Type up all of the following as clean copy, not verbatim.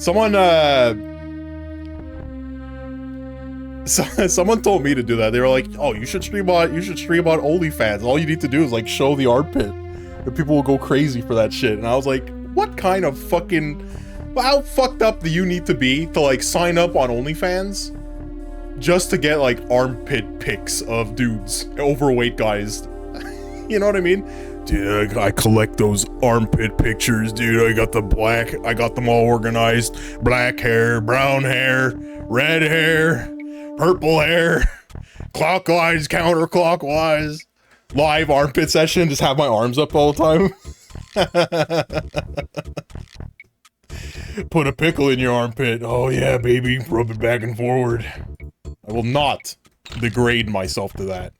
Someone, someone told me to do that. They were like, "Oh, you should stream on OnlyFans. All you need to do is like show the armpit, and people will go crazy for that shit." And I was like, "What kind of fucking, how fucked up do you need to be to like sign up on OnlyFans just to get like armpit pics of dudes, overweight guys?" You know what I mean? Dude, I collect those armpit pictures, dude. I got them all organized. Black hair, brown hair, red hair, purple hair, clockwise, counterclockwise. Live armpit session, just have my arms up all the time. Put a pickle in your armpit. Oh yeah, baby, rub it back and forward. I will not degrade myself to that.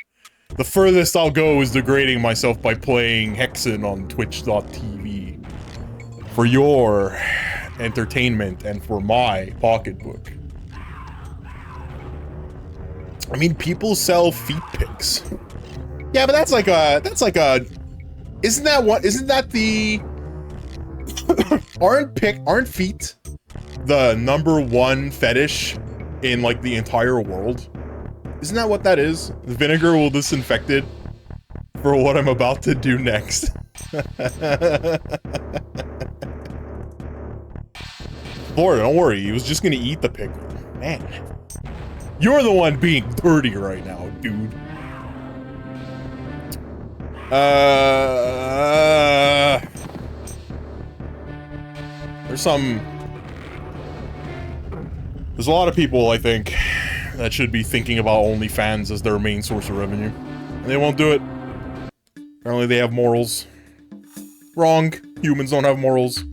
The furthest I'll go is degrading myself by playing Hexen on twitch.tv. For your entertainment and for my pocketbook. I mean, people sell feet pics. Yeah, but that's like a, isn't that the, aren't feet the #1 fetish in like the entire world? Isn't that what that is? Vinegar will disinfect it for what I'm about to do next. Florida, don't worry, he was just gonna eat the pickle. Man. You're the one being dirty right now, dude. There's a lot of people, I think, that should be thinking about OnlyFans as their main source of revenue. And they won't do it. Apparently they have morals. Wrong. Humans don't have morals.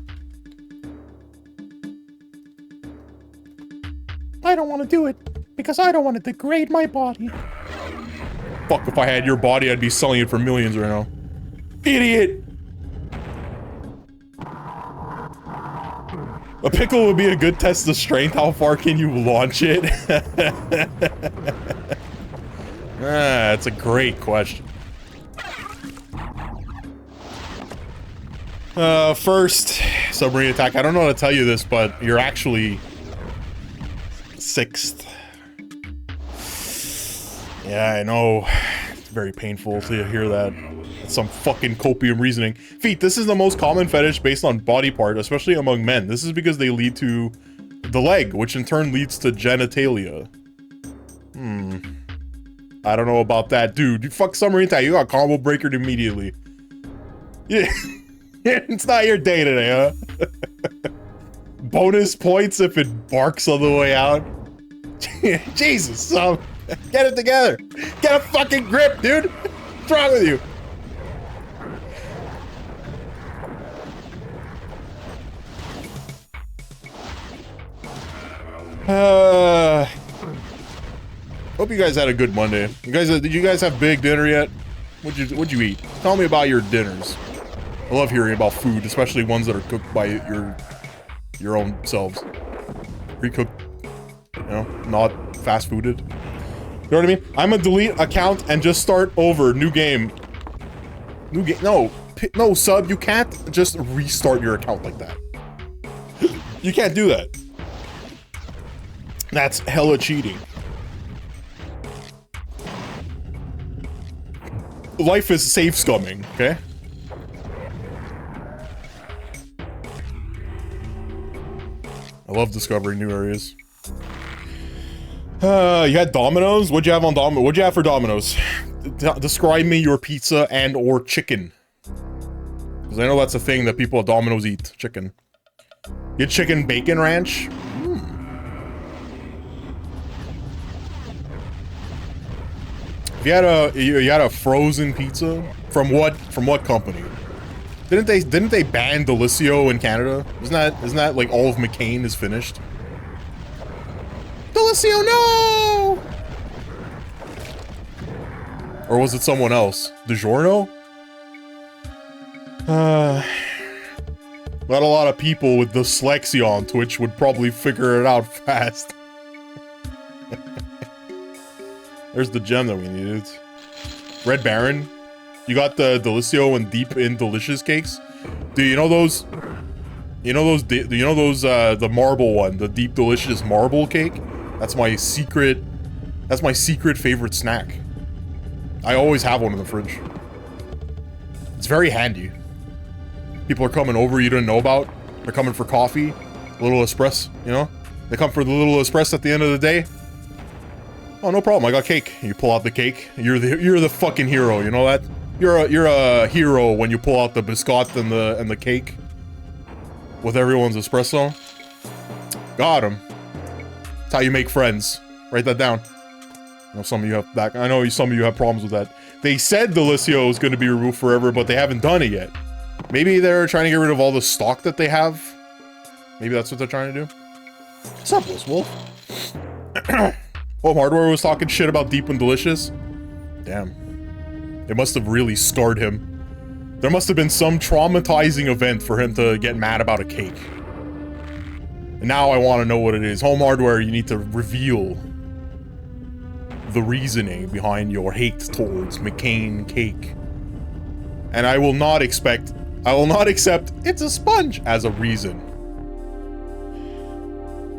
I don't want to do it, because I don't want to degrade my body. Fuck, if I had your body, I'd be selling it for millions right now. Idiot! A pickle would be a good test of strength. How far can you launch it? That's a great question. First, submarine attack. I don't know how to tell you this, but you're actually 6th. Yeah, I know. It's very painful to hear that. It's some fucking copium reasoning. Feet, this is the most common fetish based on body part, especially among men. This is because they lead to the leg, which in turn leads to genitalia. I don't know about that. Dude, you fuck submarine attack, you got combo breakered immediately. Yeah. It's not your day today, huh? Bonus points if it barks on the way out. Jesus, son. Get it together. Get a fucking grip, dude. What's wrong with you? Hope you guys had a good Monday. Did you guys have big dinner yet? What'd you eat? Tell me about your dinners. I love hearing about food, especially ones that are cooked by your own selves. Pre-cooked, you know, not fast fooded. You know what I mean? I'm gonna delete account and just start over. New game. No, sub, you can't just restart your account like that. You can't do that. That's hella cheating. Life is safe scumming, okay? I love discovering new areas. You had Domino's? What'd you have on Domino's? What'd you have for Domino's? Describe me your pizza and or chicken. Because I know that's a thing that people at Domino's eat. Chicken. You had chicken bacon ranch? You had a frozen pizza? From what company? Didn't they ban Delissio in Canada? Isn't that like all of McCain is finished? Delissio, no! Or was it someone else? DiGiorno? Not a lot of people with dyslexia on Twitch would probably figure it out fast. There's the gem that we needed. Red Baron. You got the Delissio and Deep in Delicious cakes? Do you know those? You know those, the marble one, the deep delicious marble cake? That's my secret favorite snack. I always have one in the fridge. It's very handy. People are coming over you didn't know about. They're coming for coffee, a little espresso, you know? They come for the little espresso at the end of the day. Oh, no problem, I got cake. You pull out the cake. You're the fucking hero, you know that? You're a hero when you pull out the biscotte and the cake. With everyone's espresso. Got him. That's how you make friends. Write that down. I know some of you have that. I know some of you have problems with that. They said Delicio is going to be removed forever, but they haven't done it yet. Maybe they're trying to get rid of all the stock that they have. Maybe that's what they're trying to do. What's up, Wolf? Home Hardware was talking shit about Deep and Delicious. Damn. It must have really scarred him. There must have been some traumatizing event for him to get mad about a cake. And now I want to know what it is. Home Hardware, you need to reveal the reasoning behind your hate towards McCain cake. And I will not accept it's a sponge as a reason.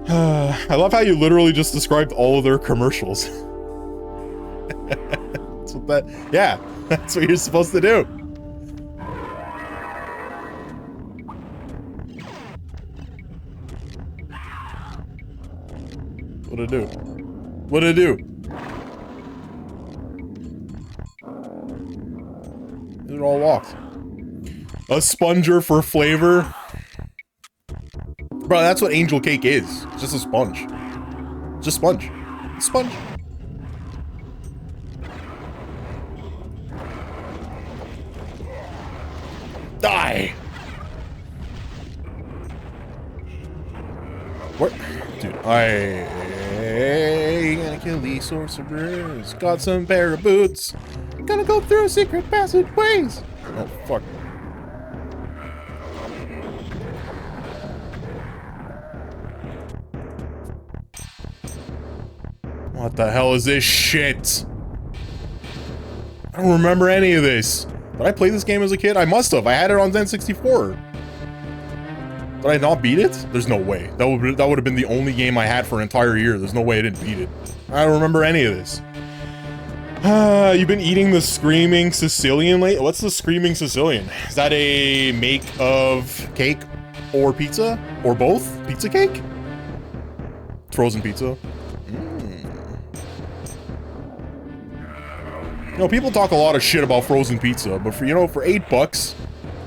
I love how you literally just described all of their commercials. That's what you're supposed to do. What'd it do? What'd it do? It all walked. A sponger for flavor? Bro, that's what angel cake is. It's just a sponge. Just sponge. It's sponge. Die! What? Dude, I gonna kill these sorcerers. Got some pair of boots. Gonna go through secret passageways. Oh, fuck. What the hell is this shit? I don't remember any of this. Did I play this game as a kid? I must have. I had it on N64. Did I not beat it? There's no way. That would have been the only game I had for an entire year. There's no way I didn't beat it. I don't remember any of this. You've been eating the Screaming Sicilian lately? What's the Screaming Sicilian? Is that a make of cake or pizza? Or both? Pizza cake? Frozen pizza? You know, people talk a lot of shit about frozen pizza, but for, you know, for $8,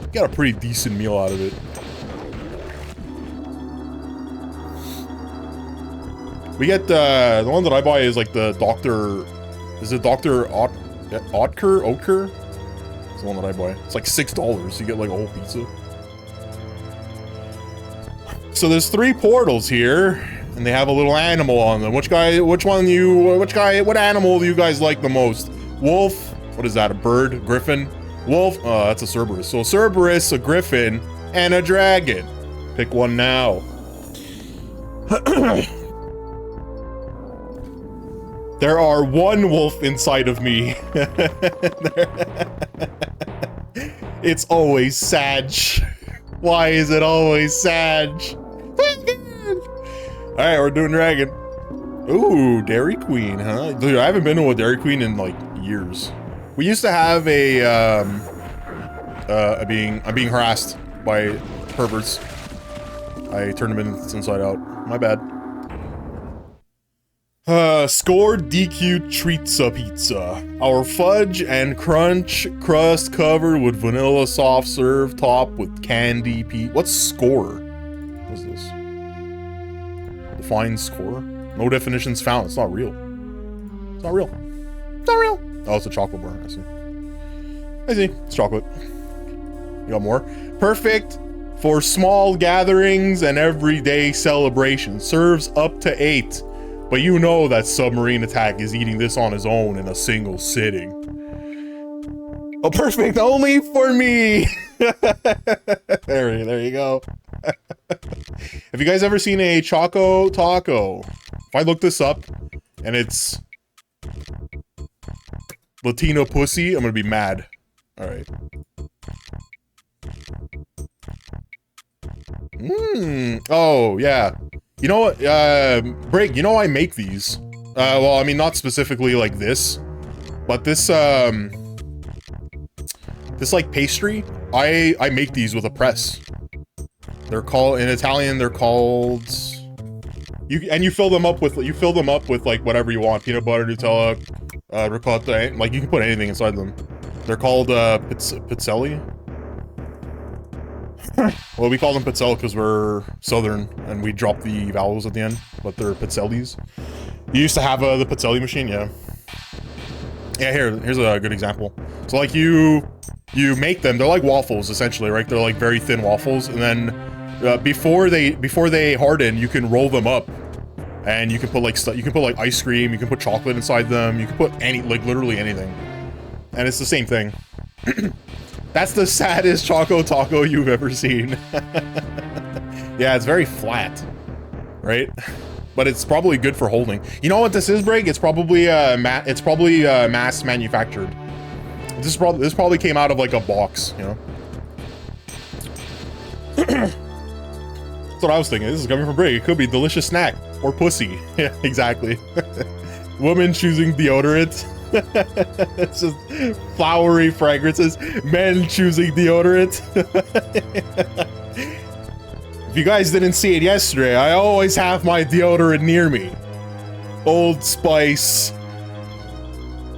you got a pretty decent meal out of it. We get, the one that I buy is like the Dr. Is it Dr. Oetker? It's the one that I buy. It's like $6. You get like a whole pizza. So there's 3 portals here, and they have a little animal on them. What animal do you guys like the most? Wolf? What is that, a bird? Griffin? Wolf? Oh, that's a Cerberus. So a Cerberus, a Griffin, and a dragon. Pick one now. There are 1 wolf inside of me. It's always Sag. Why is it always Sag? Alright, we're doing dragon. Ooh, Dairy Queen, huh? Dude, I haven't been to a Dairy Queen in like years. We used to have I'm being harassed by perverts. I turned them inside out. My bad. Scored DQ Treatza Pizza. Our fudge and crunch crust covered with vanilla soft serve topped with candy What's score? What is this? Define score? No definitions found. It's not real. It's not real. It's not real. Oh, it's a chocolate bar. I see. I see. It's chocolate. You got more? Perfect for small gatherings and everyday celebrations. Serves up to 8. But you know that Submarine Attack is eating this on his own in a single sitting. Oh, perfect only for me. There you go. Have you guys ever seen a Choco Taco? If I look this up and it's Latino pussy, I'm gonna be mad. All right. Oh, yeah. You know what, Brig, you know I make these. Well, I mean, not specifically like this, but this, this, like, pastry, I make these with a press. They're called, in Italian, they're called... You fill them up with, like, whatever you want. Peanut butter, Nutella, ricotta, like, you can put anything inside them. They're called, pizzelli. Well, we call them pizzelle because we're southern and we drop the vowels at the end, but they're pizzellis. You used to have the pizzelli machine, yeah. Yeah, here's a good example. So like you make them, they're like waffles essentially, right? They're like very thin waffles, and then before they harden, you can roll them up, and you can put like ice cream, you can put chocolate inside them, you can put literally anything, and it's the same thing. That's the saddest Choco Taco you've ever seen. Yeah, it's very flat, right? But it's probably good for holding. You know what this is, Brig? It's probably mass manufactured. This probably came out of like a box, you know? That's what I was thinking. This is coming from Brig. It could be delicious snack or pussy. Yeah, exactly. Woman choosing deodorant. It's just flowery fragrances. Men choosing deodorant. If you guys didn't see it yesterday, I always have my deodorant near me. Old Spice,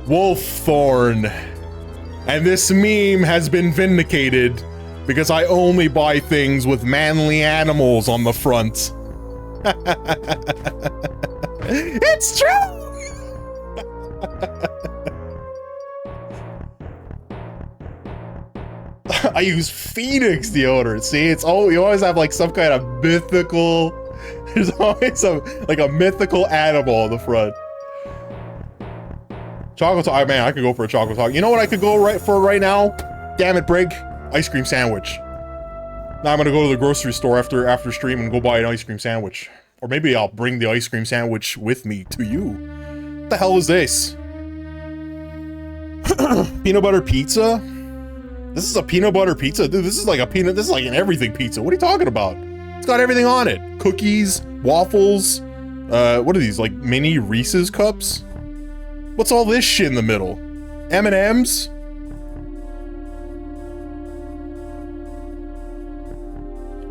Wolfthorn, and this meme has been vindicated because I only buy things with manly animals on the front. It's true! I use Phoenix deodorant. See, you always have like some kind of mythical. There's always like a mythical animal on the front. Chocolate talk, man. I could go for a chocolate talk. You know what I could go for right now? Damn it, Brig! Ice cream sandwich. Now I'm gonna go to the grocery store after stream and go buy an ice cream sandwich, or maybe I'll bring the ice cream sandwich with me to you. What the hell is this? Peanut butter pizza? This is a peanut butter pizza? Dude, this is like an everything pizza. What are you talking about? It's got everything on it. Cookies, waffles, what are these, like mini Reese's cups? What's all this shit in the middle? M&Ms?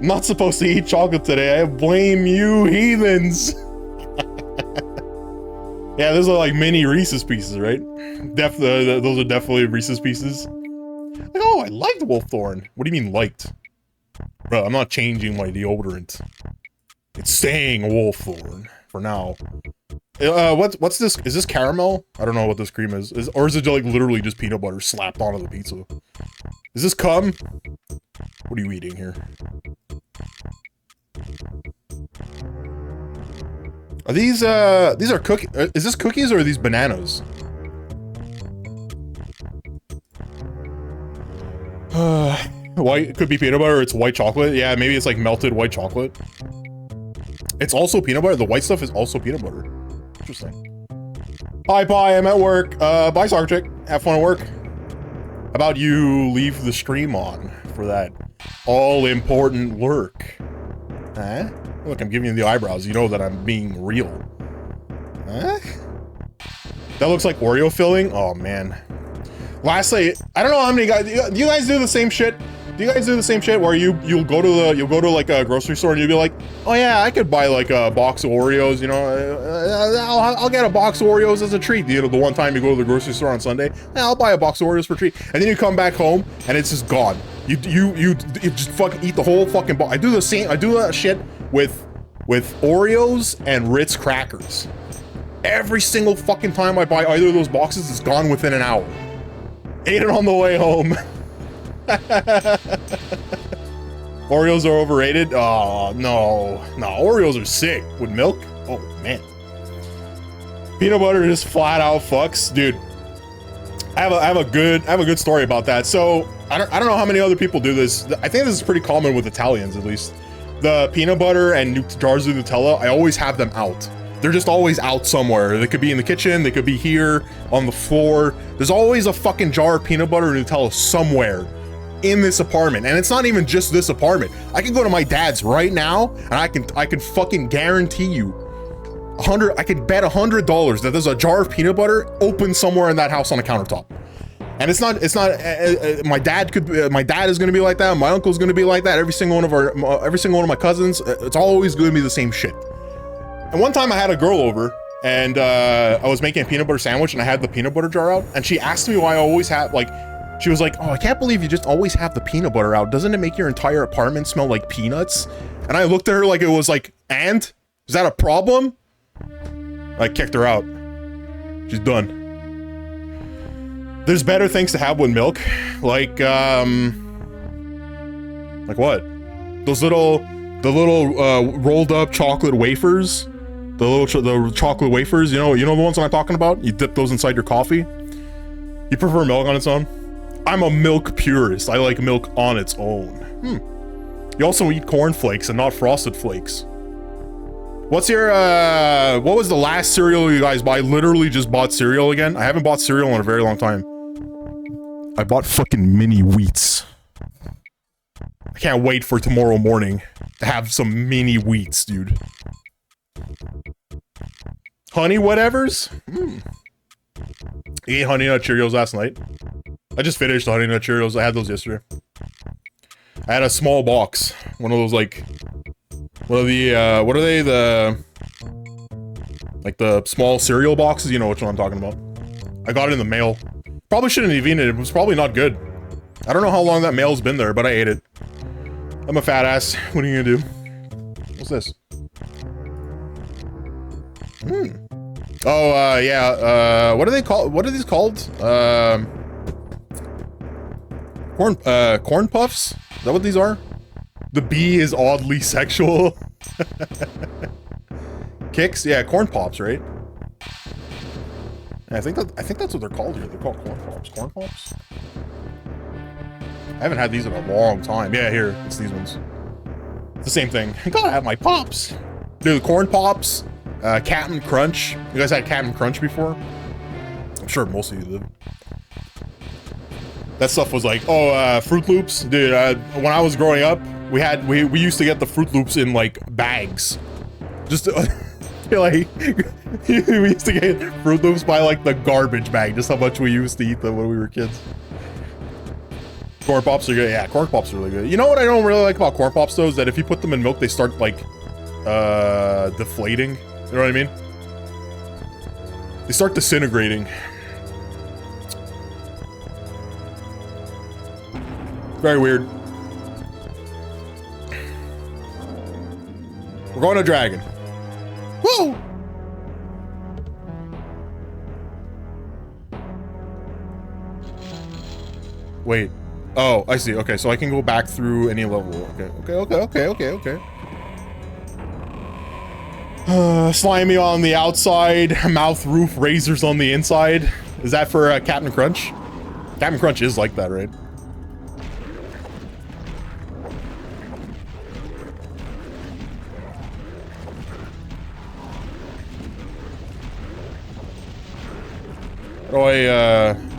I'm not supposed to eat chocolate today. I blame you, heathens. Yeah, those are like mini Reese's pieces, right? Those are definitely Reese's pieces. Like, oh, I liked Wolfthorn. What do you mean liked? Bro, I'm not changing my deodorant. It's staying Wolfthorn for now. What's this? Is this caramel? I don't know what this cream is. Or is it like literally just peanut butter slapped onto the pizza? Is this cum? What are you eating here? Are these are cookies? Is this cookies or are these bananas? White, it could be peanut butter, it's white chocolate. Yeah, maybe it's like melted white chocolate. It's also peanut butter. The white stuff is also peanut butter. Interesting. Hi, bye, I'm at work. Bye, soccer chick. Have fun at work. How about you leave the stream on for that all-important work? Huh? Look, I'm giving you the eyebrows. You know that I'm being real. Huh? That looks like Oreo filling? Oh, man. Lastly, I don't know how many guys, do you guys do the same shit? Do you guys do the same shit where you'll go to like a grocery store and you'll be like, oh yeah, I could buy like a box of Oreos, you know, I'll get a box of Oreos as a treat. You know, the one time you go to the grocery store on Sunday, yeah, I'll buy a box of Oreos for a treat. And then you come back home and it's just gone. You just fucking eat the whole fucking box. I do that shit with Oreos and Ritz crackers. Every single fucking time I buy either of those boxes, it's gone within an hour. Ate it on the way home. Oreos are overrated? Oh, no. No, Oreos are sick. With milk? Oh, man. Peanut butter just flat out fucks. Dude, I have a good story about that. So, I don't know how many other people do this. I think this is pretty common with Italians, at least. The peanut butter and jars of Nutella, I always have them out. They're just always out somewhere. They could be in the kitchen, they could be here, on the floor. There's always a fucking jar of peanut butter and Nutella somewhere. in this apartment. And it's not even just this apartment. I can go to my dad's right now and I can fucking guarantee you I could bet $100 that there's a jar of peanut butter open somewhere in that house on a countertop. And it's not my dad is going to be like that. My uncle's going to be like that. Every single one of my cousins, it's always going to be the same shit. And one time I had a girl over and I was making a peanut butter sandwich and I had the peanut butter jar out and she asked me why I always have she was like, oh, I can't believe you just always have the peanut butter out. Doesn't it make your entire apartment smell like peanuts? And I looked at her like it was like, and? Is that a problem? I kicked her out. She's done. There's better things to have with milk. Like what? The little rolled up chocolate wafers. The chocolate wafers, you know the ones I'm talking about? You dip those inside your coffee. You prefer milk on its own? I'm a milk purist. I like milk on its own. You also eat cornflakes and not frosted flakes. What's your, what was the last cereal you guys buy? I literally just bought cereal again. I haven't bought cereal in a very long time. I bought fucking mini wheats. I can't wait for tomorrow morning to have some mini wheats, dude. Honey whatevers? You ate Honey Nut Cheerios last night? I just finished the Honey Nut Cheerios. I had those yesterday. I had a small box. One of those, like... What are they? Like the small cereal boxes? You know which one I'm talking about. I got it in the mail. Probably shouldn't have eaten it. It was probably not good. I don't know how long that mail's been there, but I ate it. I'm a fat ass. What are you gonna do? What's this? Oh, yeah. What are they called? What are these called? Corn puffs? Is that what these are? The bee is oddly sexual. Kicks? Yeah, corn pops, right? Yeah, I think that's what they're called here. They're called corn pops. Corn pops? I haven't had these in a long time. Yeah, here, it's these ones. It's the same thing. I gotta have my pops. Dude, corn pops, Captain Crunch. You guys had Captain Crunch before? I'm sure most of you did. That stuff was like, oh, Fruit Loops. Dude, when I was growing up, we used to get the Fruit Loops in like bags. Just like we used to get Fruit Loops by like the garbage bag. Just how much we used to eat them when we were kids. Corn Pops are good. Yeah, Corn Pops are really good. You know what I don't really like about Corn Pops though is that if you put them in milk, they start like deflating. You know what I mean? They start disintegrating. Very weird. We're going to Dragon. Woo! Wait. Oh, I see. Okay, so I can go back through any level. Okay. Slimy on the outside, mouth roof, razors on the inside. Is that for Captain Crunch? Captain Crunch is like that, right?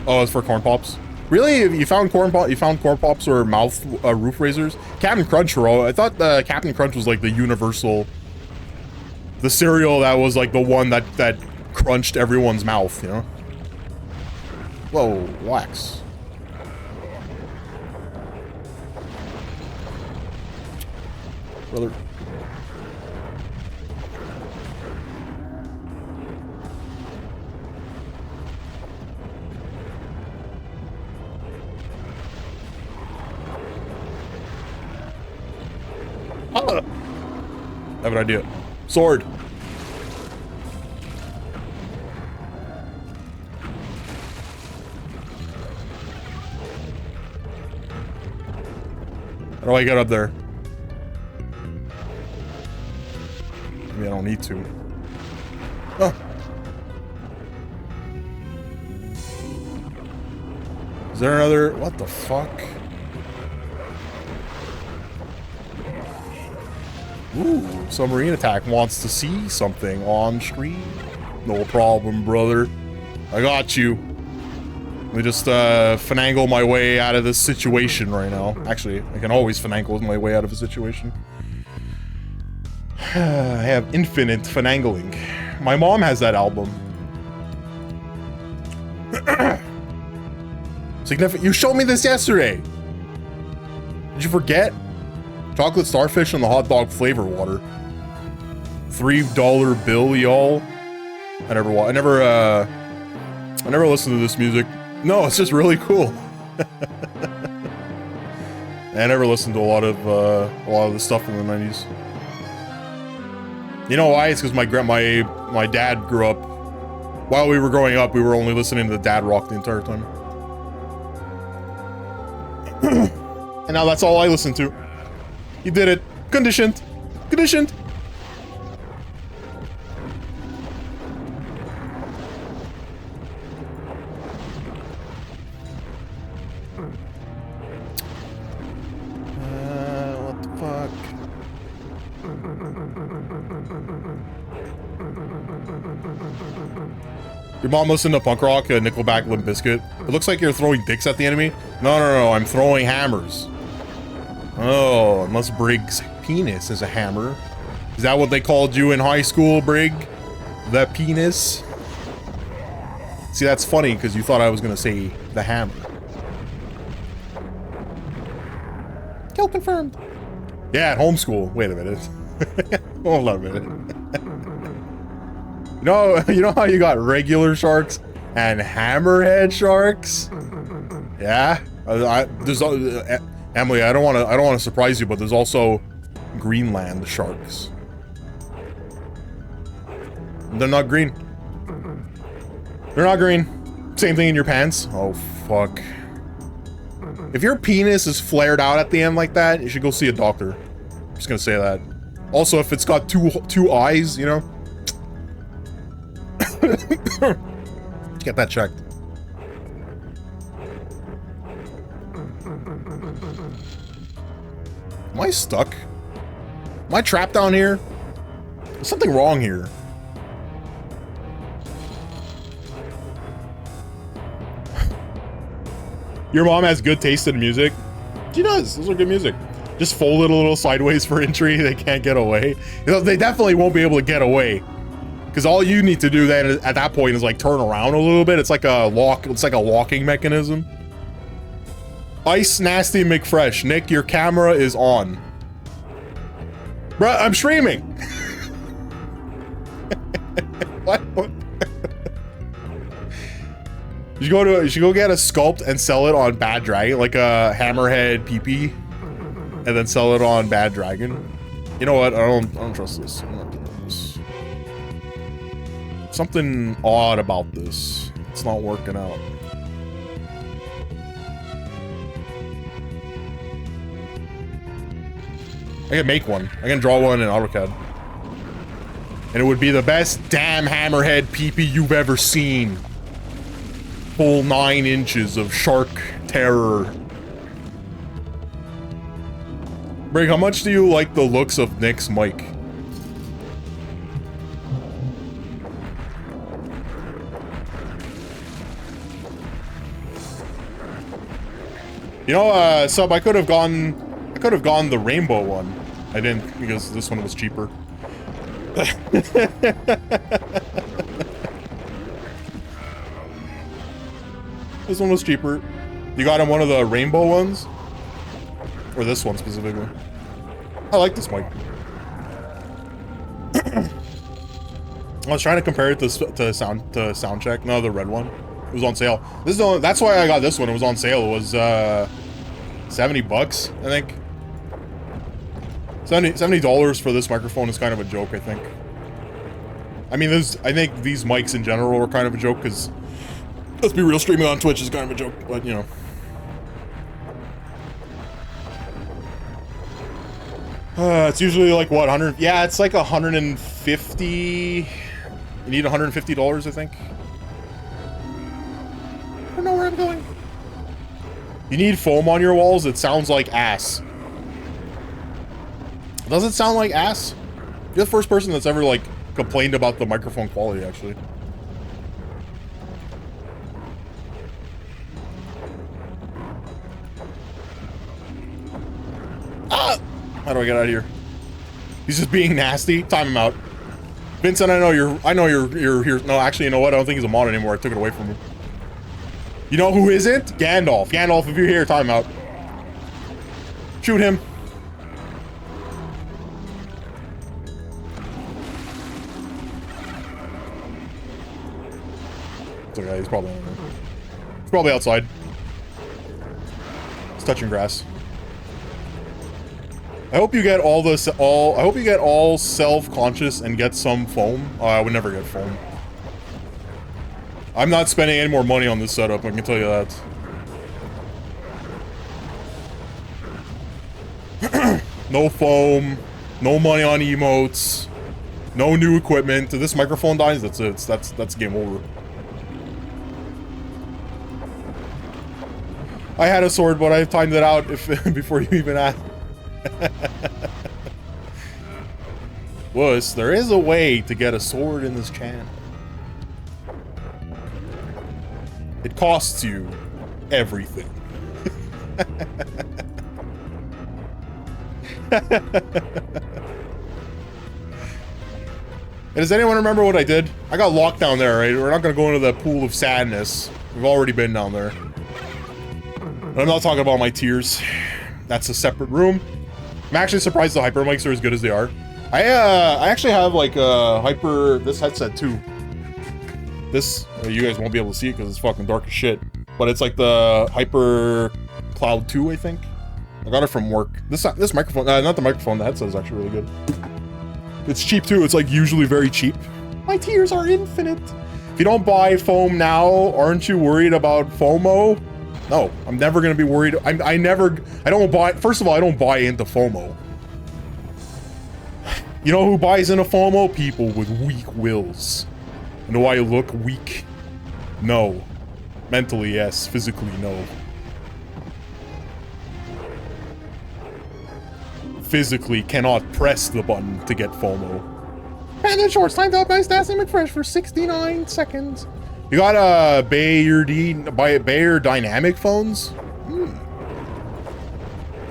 Oh, it's for corn pops. Really? You found corn pops or mouth roof razors? Captain Crunch, bro. I thought Captain Crunch was like the universal, the cereal that was like the one that crunched everyone's mouth, you know? Whoa, relax. Brother. I have an idea. Sword. How do I get up there? Maybe I don't need to. Oh. Is there another? What the fuck? Ooh, submarine attack wants to see something on screen. No problem, brother. I got you. Let me just finagle my way out of this situation right now. Actually, I can always finagle my way out of a situation. I have infinite finagling. My mom has that album. Significant. You showed me this yesterday. Did you forget? Chocolate starfish and the hot dog flavor water. $3 bill, y'all. I never listened to this music. No, it's just really cool. I never listened to a lot of the stuff from the 90s. You know why? It's because my dad grew up. While we were growing up, we were only listening to dad rock the entire time. And now that's all I listen to. You did it. Conditioned. Conditioned. What the fuck? Your mom listened to punk rock, Nickelback, Limp Bizkit. It looks like you're throwing dicks at the enemy. No, I'm throwing hammers. Oh, unless Brig's penis is a hammer. Is that what they called you in high school, Brig? The penis? See, that's funny, because you thought I was going to say the hammer. Kill confirmed. Yeah, at homeschool. Wait a minute. Hold on a minute. You know how you got regular sharks and hammerhead sharks? Yeah. There's Emily. I don't want to surprise you, but there's also Greenland sharks. They're not green. They're not green. Same thing in your pants. Oh fuck. If your penis is flared out at the end like that, you should go see a doctor. I'm just gonna say that. Also, if it's got two eyes, you know. Get that checked. Am I stuck? Am I trapped down here? There's something wrong here. Your mom has good taste in music. She does. Those are good music. Just fold it a little sideways for entry. They can't get away. You know, they definitely won't be able to get away. Because all you need to do then at that point is like turn around a little bit. It's like a lock. It's like a locking mechanism. Ice Nasty McFresh. Nick, your camera is on. Bruh, I'm streaming. What? You should go get a sculpt and sell it on Bad Dragon, like a hammerhead PP, and then sell it on Bad Dragon. You know what? I don't trust this. I'm not doing this. Something odd about this. It's not working out. I can make one. I can draw one in AutoCAD. And it would be the best damn hammerhead PP you've ever seen. Full 9 inches of shark terror. Brig, how much do you like the looks of Nick's mic? You know, Sub, I could have gone the rainbow one. I didn't, because this one was cheaper. This one was cheaper. You got him one of the rainbow ones? Or this one specifically? I like this mic. I was trying to compare it to Soundcheck. No, the red one. It was on sale. This is the only, that's why I got this one. It was on sale. It was $70, I think. $70 for this microphone is kind of a joke, I think. I mean, I think these mics in general are kind of a joke, because let's be real, streaming on Twitch is kind of a joke, but you know. It's usually like what, 100? Yeah, it's like 150. You need $150, I think. I don't know where I'm going. You need foam on your walls. It sounds like ass. Does it sound like ass? You're the first person that's ever like complained about the microphone quality, actually. How do I get out of here? He's just being nasty. Time him out. Vincent, I know you're here. No, actually, you know what? I don't think he's a mod anymore. I took it away from him. You know who isn't? Gandalf. Gandalf, if you're here, time out. Shoot him. It's okay, he's probably outside. He's touching grass. I hope you get I hope you get all self-conscious and get some foam. Oh, I would never get foam. I'm not spending any more money on this setup, I can tell you that. No foam, no money on emotes, no new equipment. If this microphone dies, that's it. That's game over. I had a sword, but I timed it out before you even asked. Wuss, there is a way to get a sword in this channel. It costs you everything. And does anyone remember what I did? I got locked down there, right? We're not gonna go into the pool of sadness. We've already been down there. And I'm not talking about my tears. That's a separate room. I'm actually surprised the hyper mics are as good as they are. I actually have like this headset too. This, you guys won't be able to see it because it's fucking dark as shit. But it's like the Hyper Cloud 2, I think. I got it from work. This microphone, not the microphone, the headset is actually really good. It's cheap too, it's like usually very cheap. My tears are infinite. If you don't buy foam now, aren't you worried about FOMO? No, I'm never gonna be worried. I don't buy, first of all, I don't buy into FOMO. You know who buys into FOMO? People with weak wills. And do I look weak? No. Mentally, yes. Physically, no. Physically cannot press the button to get FOMO. Brandon Shorts timed out by Stassi McFresh for 69 seconds. You got Bayer Dynamic phones? I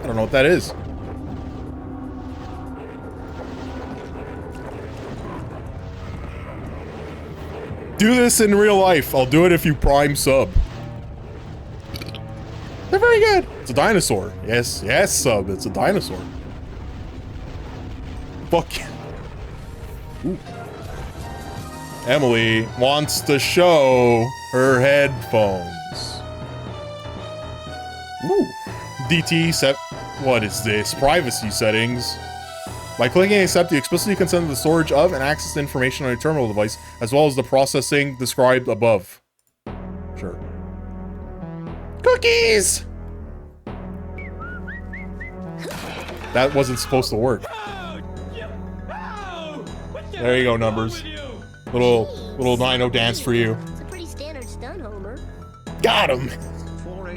don't know what that is. Do this in real life. I'll do it if you prime sub. They're very good. It's a dinosaur. Yes, yes, sub. It's a dinosaur. Fuck yeah. Ooh. Emily wants to show her headphones. Ooh. DT set. What is this? Privacy settings. By clicking accept, you explicitly consent to the storage of and access to information on your terminal device, as well as the processing described above. Sure. Cookies! That wasn't supposed to work. There you go, Numbers. Little Dino dance for you. It's a pretty standard stun, Homer. Got him!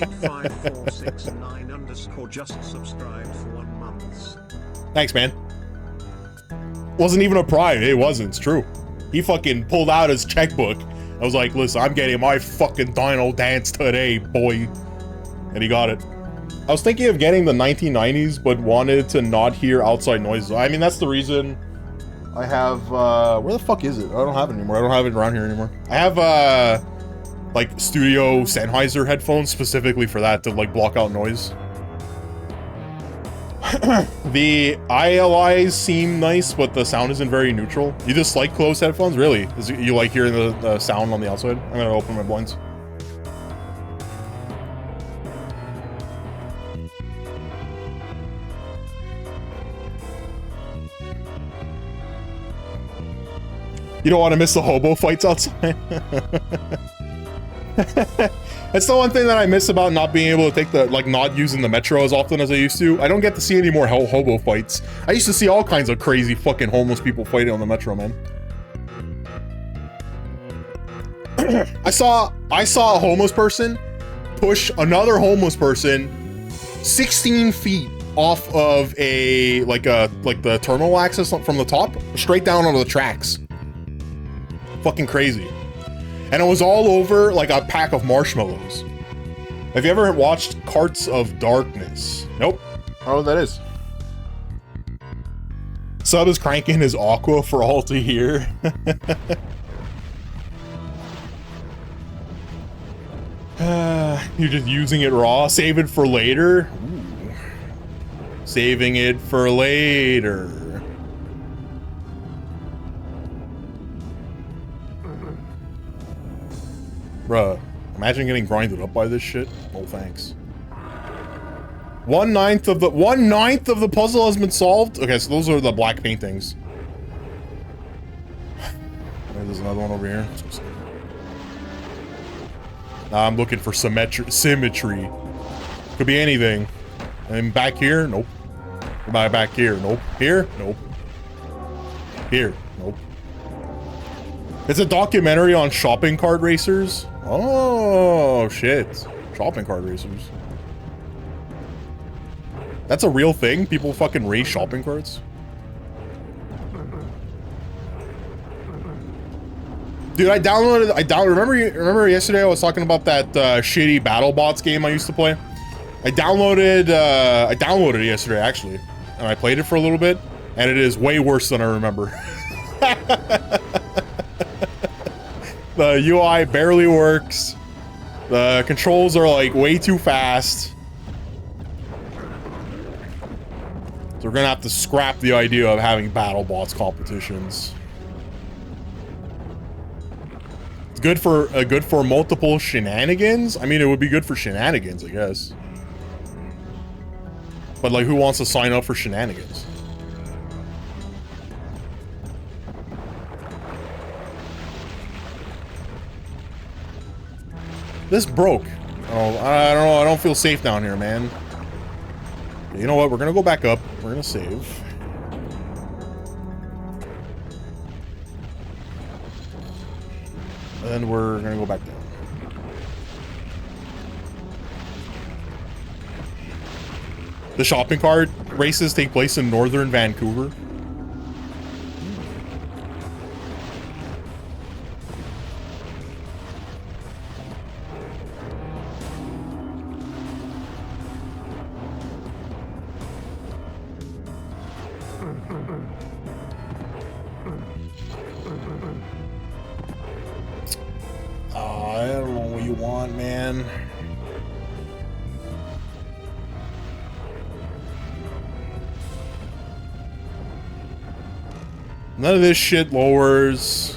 485469_ just subscribed for 1 month. Thanks, man. Wasn't even a prime. It wasn't. It's true. He fucking pulled out his checkbook. I was like, listen, I'm getting my fucking Dino dance today, boy. And he got it. I was thinking of getting the 1990s, but wanted to not hear outside noises. I mean, that's the reason I have, where the fuck is it? I don't have it anymore. I don't have it around here anymore. I have, like, Studio Sennheiser headphones specifically for that, to, like, block out noise. The ILIs seem nice, but the sound isn't very neutral. You just like closed headphones? Really? You like hearing the sound on the outside? I'm gonna open my blinds. You don't want to miss the hobo fights outside? That's the one thing that I miss about not being able to take the, like, not using the metro as often as I used to. I don't get to see any more hobo fights. I used to see all kinds of crazy fucking homeless people fighting on the metro, man. I saw a homeless person push another homeless person 16 feet off of a, like the terminal access from the top, straight down onto the tracks. Fucking crazy. And it was all over like a pack of marshmallows. Have you ever watched Carts of Darkness? Nope. I don't know what that is. Sub is cranking his aqua for all to hear. You're just using it raw. Save it for later. Ooh. Saving it for later. Bruh, imagine getting grinded up by this shit. No thanks. 1/9 of the puzzle has been solved. Okay, so those are the black paintings. There's another one over here. Now I'm looking for symmetry. Could be anything. And back here, nope. Back here, nope. Here, nope. Here, nope. It's a documentary on shopping cart racers. Oh shit, shopping cart racers. That's a real thing? People fucking race shopping carts? Dude, remember yesterday I was talking about that shitty BattleBots game I used to play? I downloaded it yesterday actually, and I played it for a little bit, and it is way worse than I remember. The UI barely works. The controls are like way too fast. So we're gonna have to scrap the idea of having BattleBots competitions. It's good for multiple shenanigans. I mean, it would be good for shenanigans, I guess. But like, who wants to sign up for shenanigans? This broke. Oh, I don't know. I don't feel safe down here, man. Okay, you know what? We're gonna go back up. We're gonna save. And then we're gonna go back down. The shopping cart races take place in northern Vancouver. I don't know what you want, man. None of this shit lowers.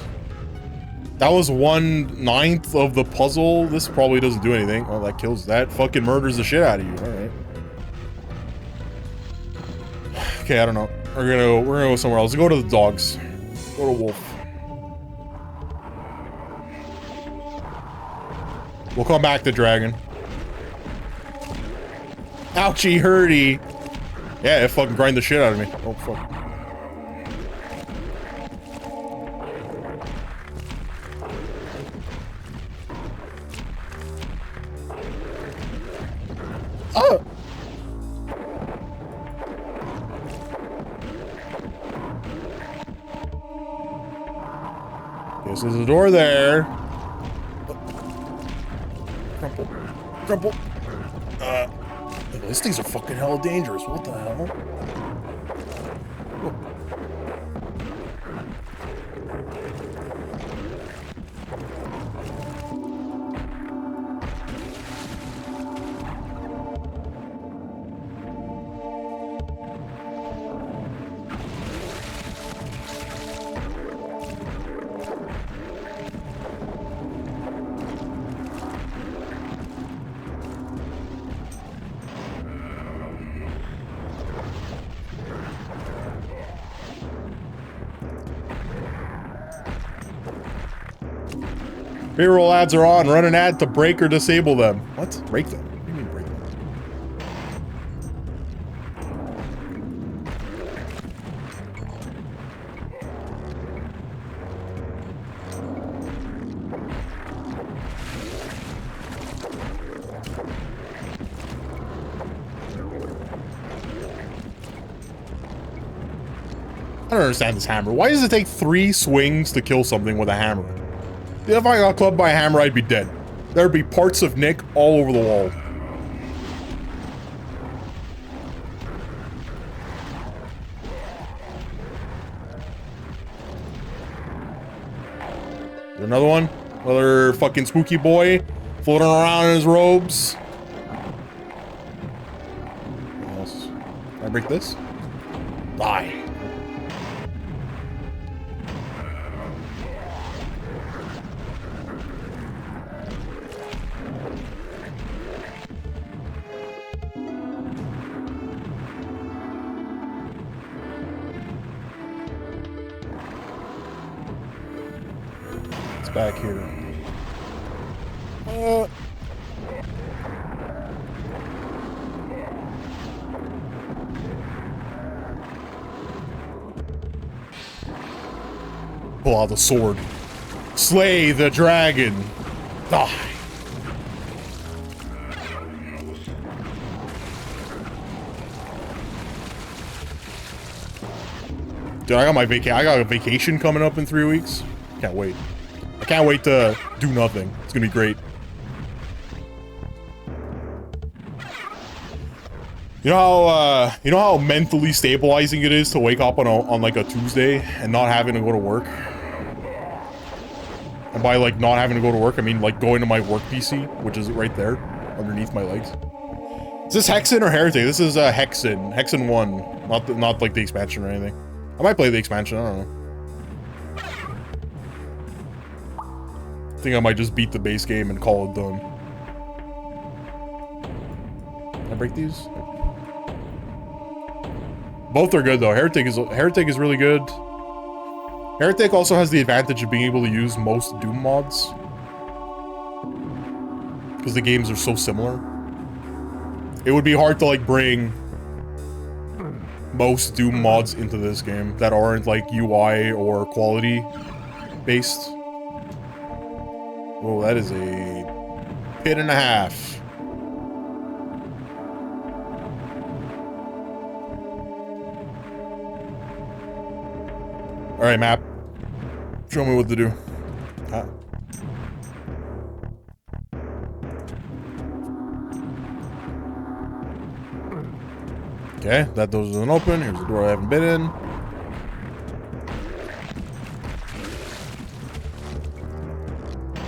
That was 1/9 of the puzzle. This probably doesn't do anything. Oh, that kills. That fucking murders the shit out of you. All right. Okay, I don't know. We're gonna go somewhere else. Go to the dogs. Go to Wolf. We'll come back to Dragon. Ouchie, hurty. Yeah, it fucking grind the shit out of me. Oh fuck. Oh. Okay, so there's a door there. Crumple. Crumple. These things are fucking hella dangerous. What the hell? Payroll ads are on. Run an ad to break or disable them. What? Break them? What do you mean break them? I don't understand this hammer. Why does it take 3 swings to kill something with a hammer? If I got clubbed by a hammer, I'd be dead. There'd be parts of Nick all over the wall. Another one? Another fucking spooky boy floating around in his robes. What else? Can I break this? Die. Back here. Pull out the sword. Slay the dragon. Die. Dude, I got a vacation coming up in 3 weeks. Can't wait. I can't wait to do nothing. It's gonna be great. You know how mentally stabilizing it is to wake up on like a Tuesday and not having to go to work? And by like not having to go to work, I mean like going to my work PC, which is right there underneath my legs. Is this Hexen or Heretic? This is Hexen. Hexen 1, not like the expansion or anything. I might play the expansion, I don't know. I think I might just beat the base game and call it done. Can I break these? Both are good though. Heretic is really good. Heretic also has the advantage of being able to use most Doom mods. Because the games are so similar. It would be hard to like bring most Doom mods into this game that aren't like UI or quality based. Whoa, that is a pit and a half. Alright, map. Show me what to do. Ah. Okay, that door doesn't open. Here's the door I haven't been in.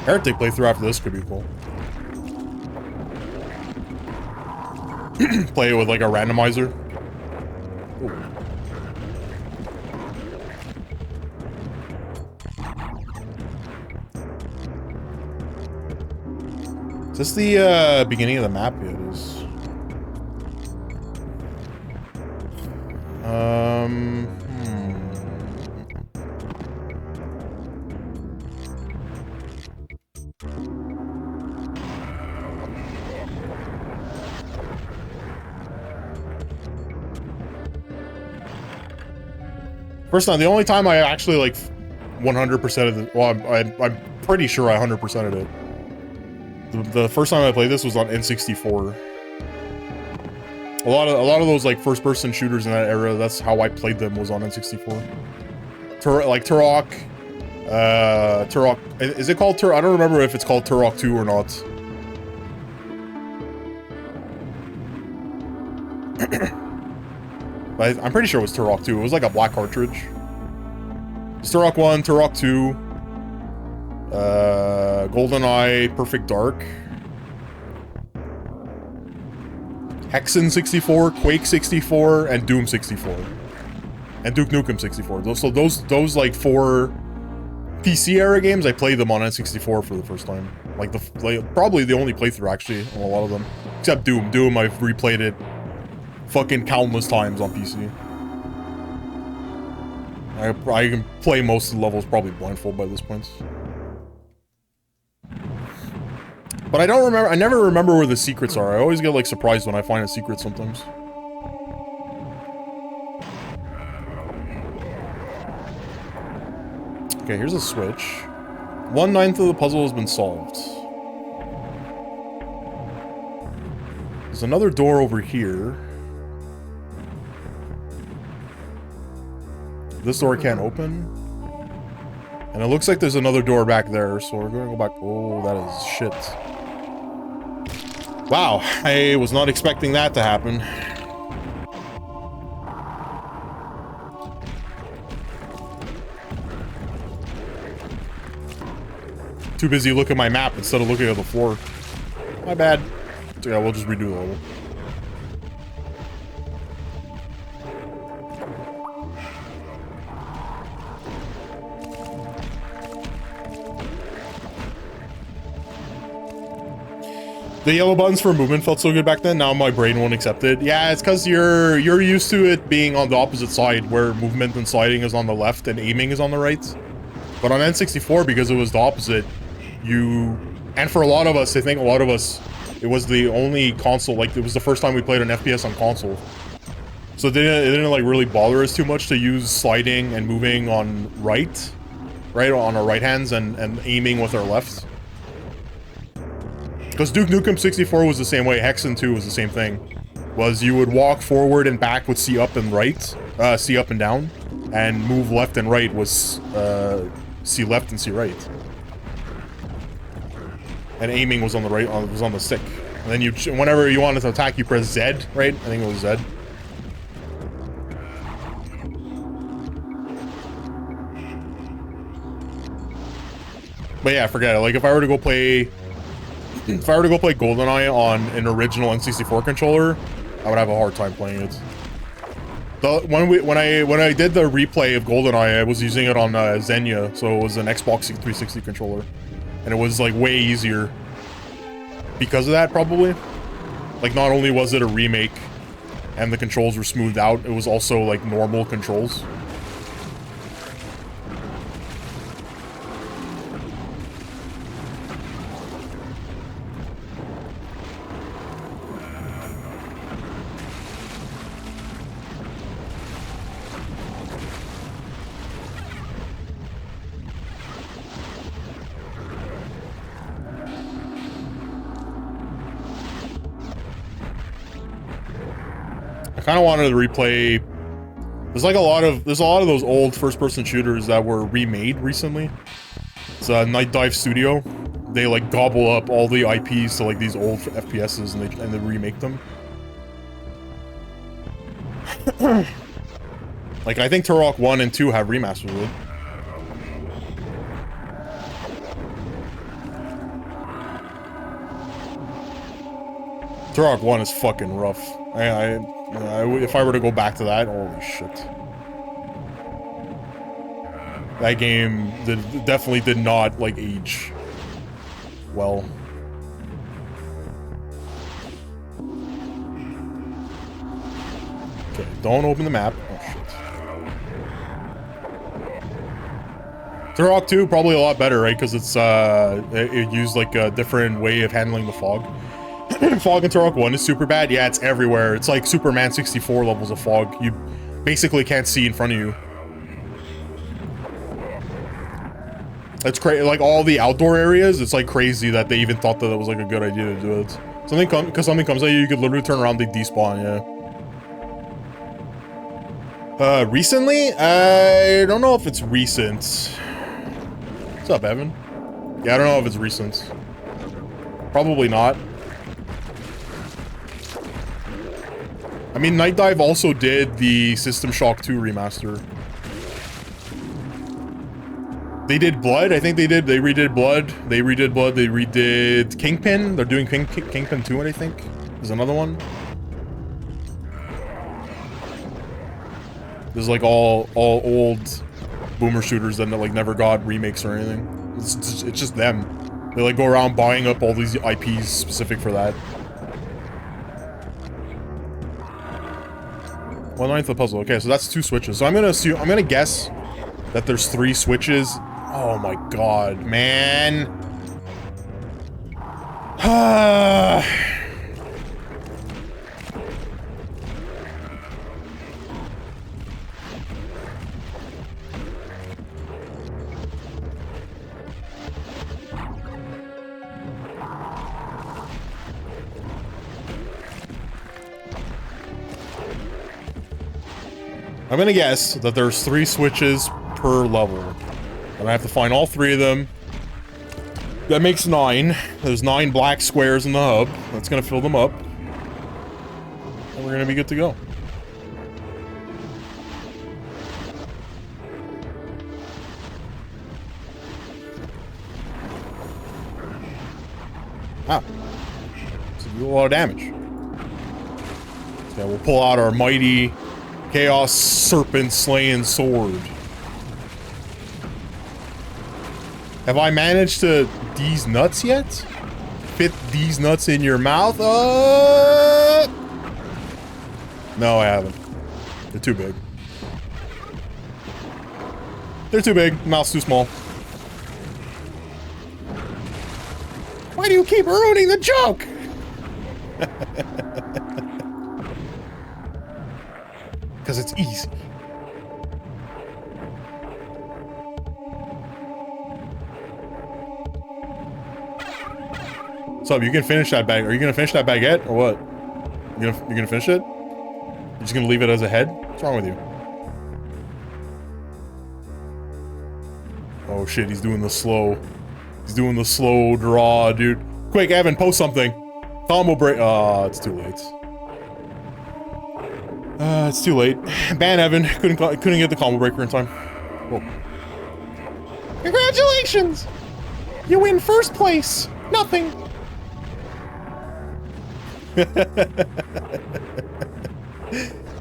Heretic playthrough after this could be cool. Play it with like a randomizer. Ooh. Is this the beginning of the map? Yeah, it is. First time, the only time I actually like 100% of the, well, I'm pretty sure I 100%ed it. The first time I played this was on N64. A lot of those like first-person shooters in that era, that's how I played them, was on N64. Like Turok, Turok, is it called Turok? I don't remember if it's called Turok 2 or not. But I'm pretty sure it was Turok 2. It was like a black cartridge. It's Turok 1, Turok 2, GoldenEye, Perfect Dark, Hexen 64, Quake 64, and Doom 64, and Duke Nukem 64. So those like 4 PC era games, I played them on N64 for the first time. Like probably the only playthrough actually on a lot of them, except Doom. Doom I've replayed it fucking countless times on PC. I can play most of the levels probably blindfold by this point. But I don't remember, I never remember where the secrets are. I always get like surprised when I find a secret sometimes. Okay, here's a switch. 1/9 of the puzzle has been solved. There's another door over here. This door can't open. And it looks like there's another door back there, so we're gonna go back. Oh, that is shit. Wow, I was not expecting that to happen. too busy looking at my map instead of looking at the floor. My bad. So yeah, we'll just redo the level. The yellow buttons for movement felt so good back then. Now my brain won't accept it. Yeah, it's because you're used to it being on the opposite side, where movement and sliding is on the left and aiming is on the right. But on N64, because it was the opposite, and for a lot of us, I think a lot of us, it was the only console, like it was the first time we played an FPS on console. So it didn't like really bother us too much to use sliding and moving on right on our right hands and aiming with our left. Because Duke Nukem 64 was the same way, Hexen 2 was the same thing. Was you would walk forward and back with C up and right, C up and down, and move left and right was C left and C right. And aiming was on the right, was on the stick. And then you, whenever you wanted to attack, you press Z, right? I think it was Z. But yeah, forget it. Like if I were to go play GoldenEye on an original N64 controller, I would have a hard time playing it. When I did the replay of GoldenEye, I was using it on Xenia, so it was an Xbox 360 controller, and it was like way easier because of that, probably. Like not only was it a remake and the controls were smoothed out, it was also like normal controls. I kind of wanted to replay. There's a lot of those old first-person shooters that were remade recently. It's Night Dive Studio. They like gobble up all the IPs to like these old FPSs and they remake them. Like I think Turok 1 and 2 have remasters of it. Turok 1 is fucking rough. If I were to go back to that, holy shit. That game definitely did not, like, age well. Okay, don't open the map. Oh, shit. Turok 2, probably a lot better, right? Because it's, it used, like, a different way of handling the fog. Fog in Turok 1 is super bad. Yeah, it's everywhere. It's like Superman 64 levels of fog. You basically can't see in front of you. It's crazy. Like all the outdoor areas, it's like crazy that they even thought that it was like a good idea to do it. Because something comes at you, you could literally turn around, they despawn. Yeah. Recently, I don't know if it's recent. What's up, Evan? Yeah, I don't know if it's recent. Probably not. I mean, Night Dive also did the System Shock 2 remaster. They did Blood. I think they did. They redid Blood. They redid Kingpin. They're doing Kingpin 2, I think. There's another one. There's like all old boomer shooters that like never got remakes or anything. It's just them. They like go around buying up all these IPs specific for that. 1/9 the puzzle. Okay, so that's 2 switches. So I'm gonna guess that there's 3 switches. Oh my god, man. I'm gonna guess that there's 3 switches per level. And I have to find all 3 of them. That makes 9. There's 9 black squares in the hub. That's gonna fill them up. And we're gonna be good to go. Ah. So you do a lot of damage. Yeah, we'll pull out our mighty Chaos Serpent Slaying Sword. Have I managed to these nuts yet? Fit these nuts in your mouth? No, I haven't. They're too big. They're too big. Mouth's too small. Why do you keep ruining the joke? Because it's easy. What's up? You can finish that bag. Are you gonna finish that baguette or what? You're gonna finish it? You're just gonna leave it as a head? What's wrong with you? Oh shit, he's doing the slow. He's doing the slow draw, dude. Quick, Evan, post something. Combo break. It's too late. It's too late. Ban Evan. Couldn't get the combo breaker in time. Whoa. Congratulations! You win first place. Nothing.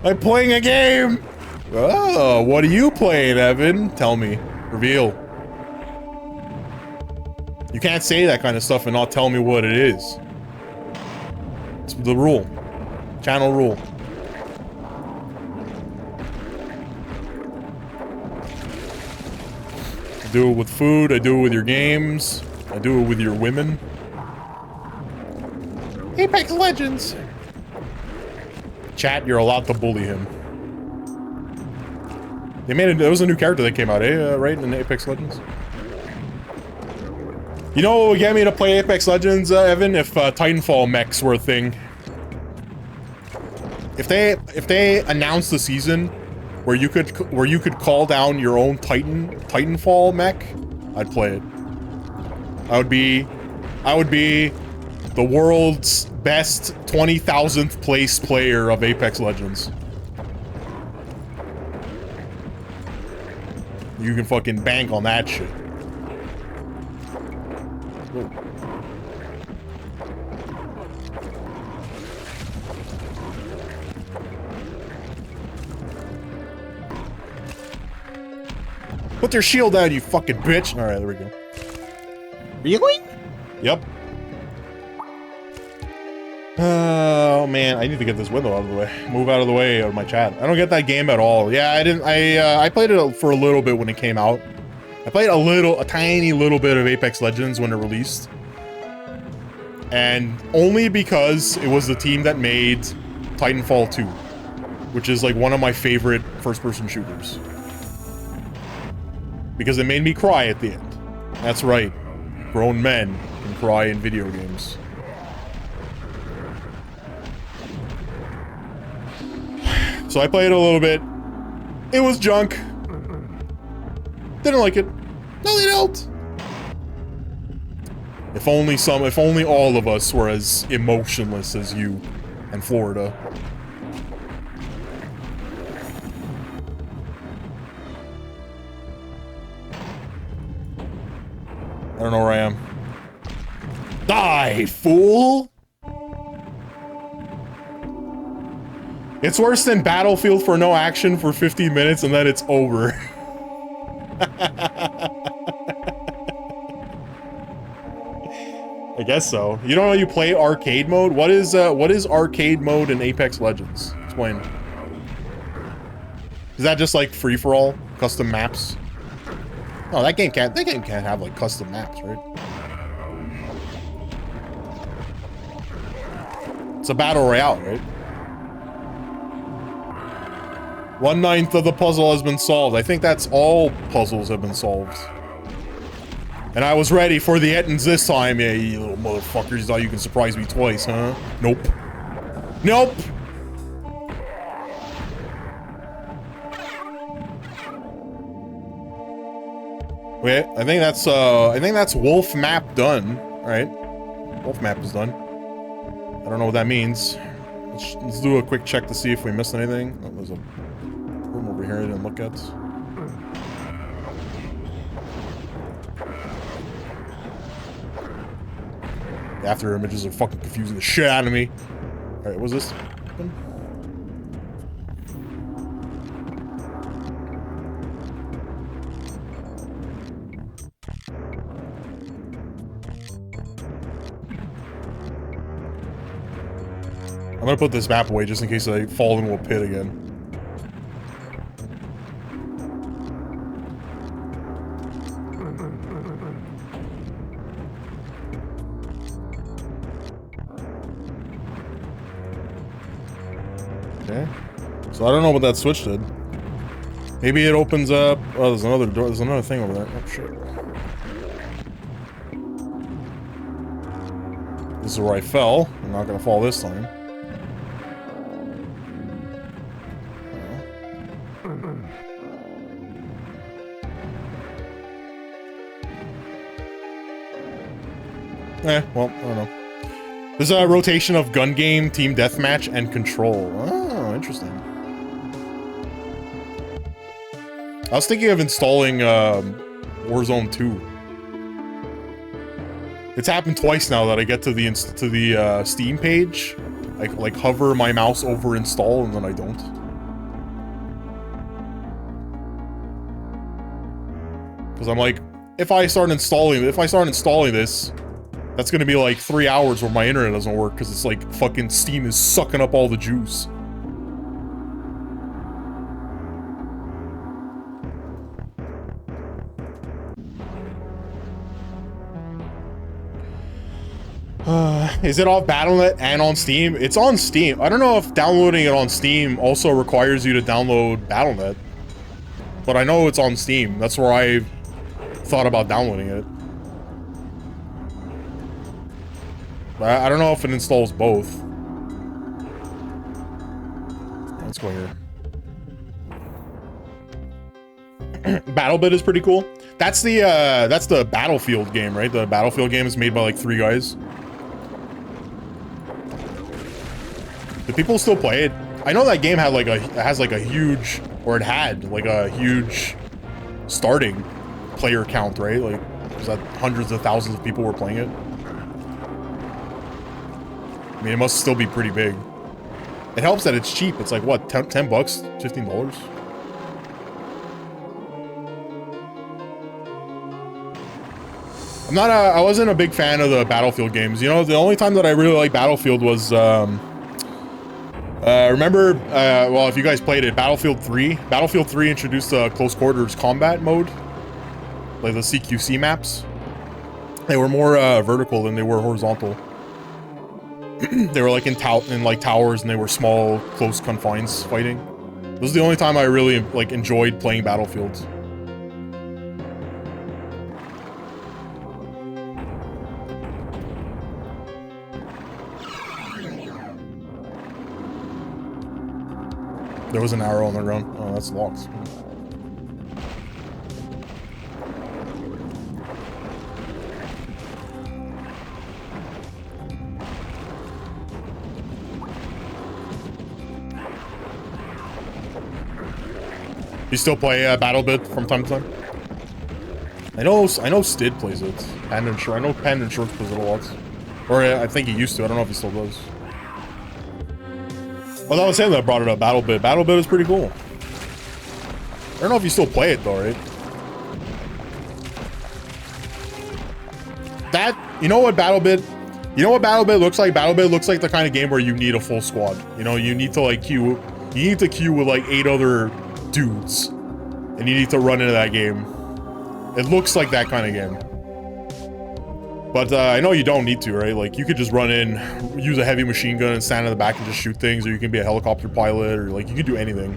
I'm playing a game! Oh, what are you playing, Evan? Tell me. Reveal. You can't say that kind of stuff and not tell me what it is. It's the rule. Channel rule. I do it with food, I do it with your games, I do it with your women. Apex Legends! Chat, you're allowed to bully him. There was a new character that came out, right, in Apex Legends? You know what would get me to play Apex Legends, Evan? If Titanfall mechs were a thing. If they announced the season where you could call down your own Titanfall mech, I'd play it. I would be the world's best 20,000th place player of Apex Legends. You can fucking bank on that shit. Whoa. Put your shield down, you fucking bitch! Alright, there we go. Really? Yep. Oh man, I need to get this window out of the way. Move out of the way of my chat. I don't get that game at all. Yeah, I played it for a little bit when it came out. I played a tiny little bit of Apex Legends when it released. And only because it was the team that made Titanfall 2, which is like one of my favorite first-person shooters. Because it made me cry at the end. That's right. Grown men can cry in video games. So I played a little bit. It was junk. Didn't like it. No, they don't. If only all of us were as emotionless as you and Florida. I don't know where I am. Die, fool! It's worse than Battlefield for no action for 15 minutes and then it's over. I guess so. You don't know you play arcade mode? What is arcade mode in Apex Legends? Explain. Is that just like free-for-all? Custom maps? Oh, that game can't have like custom maps, right? It's a battle royale, right? 1/9 of the puzzle has been solved. I think that's all puzzles have been solved. And I was ready for the ettins this time. Yeah, you little motherfuckers. You thought you can surprise me twice, huh? Nope. Nope! Wait, I think that's wolf map done. Alright. Wolf map is done. I don't know what that means. Let's do a quick check to see if we missed anything. Oh, there's a room over here I didn't look at. After images are fucking confusing the shit out of me. Alright, what's this? I'm gonna put this map away just in case I fall into a pit again. Okay. So I don't know what that switch did. Maybe it opens up... Oh, there's another door. There's another thing over there. Oh, shit. This is where I fell. I'm not gonna fall this time. Well, I don't know. There's a rotation of gun game, team deathmatch, and control. Oh, interesting. I was thinking of installing Warzone 2. It's happened twice now that I get to the Steam page. I like hover my mouse over install and then I don't. Because I'm like, if I start installing this, that's gonna be like 3 hours where my internet doesn't work because it's like fucking Steam is sucking up all the juice. Is it off Battle.net and on Steam? It's on Steam. I don't know if downloading it on Steam also requires you to download Battle.net. But I know it's on Steam. That's where I thought about downloading it. I don't know if it installs both. Let's go here. BattleBit is pretty cool. That's the Battlefield game, right? The Battlefield game is made by like 3 guys. Do people still play it? I know that game had like it had like a huge starting player count, right? Like, was that hundreds of thousands of people were playing it? I mean, it must still be pretty big. It helps that it's cheap. It's like, what, 10 bucks? $15? I wasn't a big fan of the Battlefield games. You know, the only time that I really liked Battlefield was, remember, well, if you guys played it, Battlefield 3. Battlefield 3 introduced the close quarters combat mode. Like the CQC maps. They were more vertical than they were horizontal. They were like in towers, and they were small, close confines fighting. This is the only time I really like enjoyed playing Battlefield. There was an arrow on the ground. Oh, that's locked. You still play BattleBit from time to time? I know Stid plays it. I know Panda and Shorts plays it a lot. Or I think he used to. I don't know if he still does. Well, that was him that brought it up. BattleBit. BattleBit is pretty cool. I don't know if you still play it though, right? You know what BattleBit looks like? BattleBit looks like the kind of game where you need a full squad. You know, you need to like queue with like 8 other dudes, and you need to run into that game. It looks like that kind of game. But I know you don't need to, right? Like, you could just run in, use a heavy machine gun and stand in the back and just shoot things, or you can be a helicopter pilot, or like, you can do anything.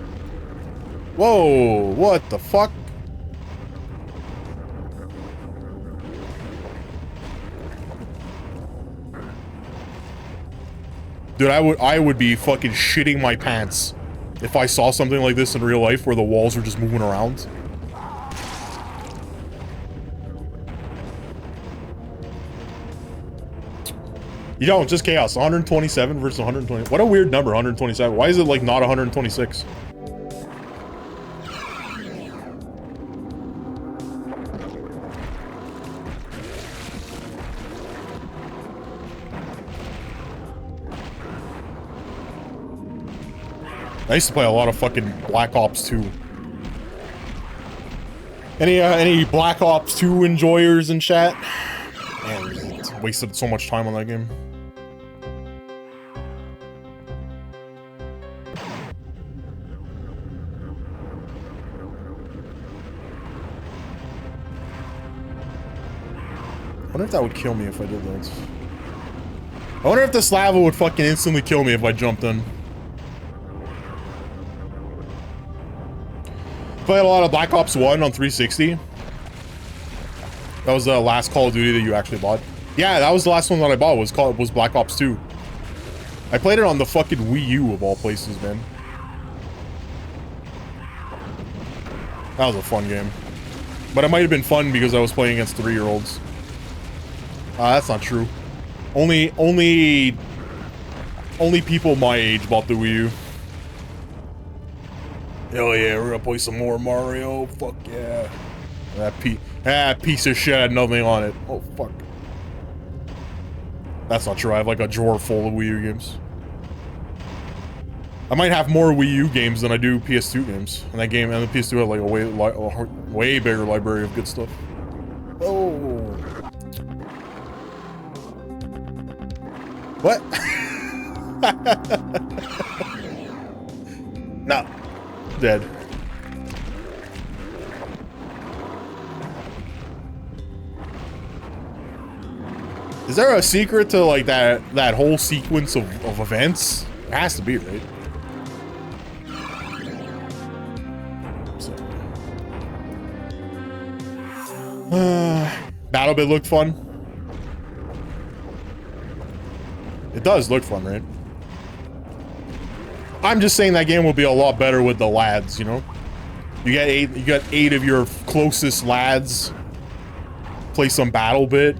Whoa, what the fuck? Dude, I would be fucking shitting my pants if I saw something like this in real life where the walls are just moving around. You don't, just chaos. 127 versus 120. What a weird number, 127. Why is it like not 126? I used to play a lot of fucking Black Ops 2. Any Black Ops 2 enjoyers in chat? Man, it's wasted so much time on that game. I wonder if that would kill me if I did that. I wonder if this lava would fucking instantly kill me if I jumped in. Played a lot of Black Ops 1 on 360. That was the last Call of Duty that you actually bought. Yeah, that was the last one that I bought, was Black Ops 2. I played it on the fucking Wii U of all places, man. That was a fun game. But it might have been fun because I was playing against 3-year-olds. That's not true. Only people my age bought the Wii U. Hell yeah, we're gonna play some more Mario. Fuck yeah. That piece of shit had nothing on it. Oh fuck. That's not true. I have like a drawer full of Wii U games. I might have more Wii U games than I do PS2 games. And that game and the PS2 had like a way bigger library of good stuff. Oh. What? No. Dead. Is there a secret to like that whole sequence of events? There has to be, right? BattleBit looked fun. It does look fun, right? I'm just saying that game will be a lot better with the lads, you know? You got eight of your closest lads. Play some BattleBit.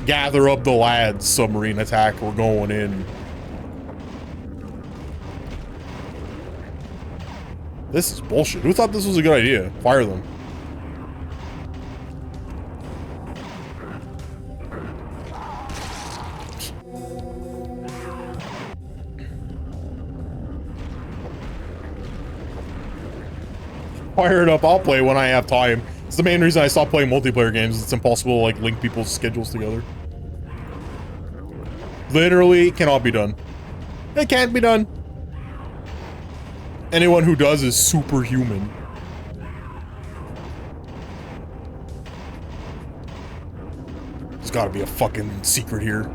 Gather up the lads, submarine attack, we're going in. This is bullshit. Who thought this was a good idea? Fire them. Fire it up, I'll play when I have time. It's the main reason I stopped playing multiplayer games. It's impossible to like link people's schedules together. Literally cannot be done. It can't be done. Anyone who does is superhuman. There's gotta be a fucking secret here.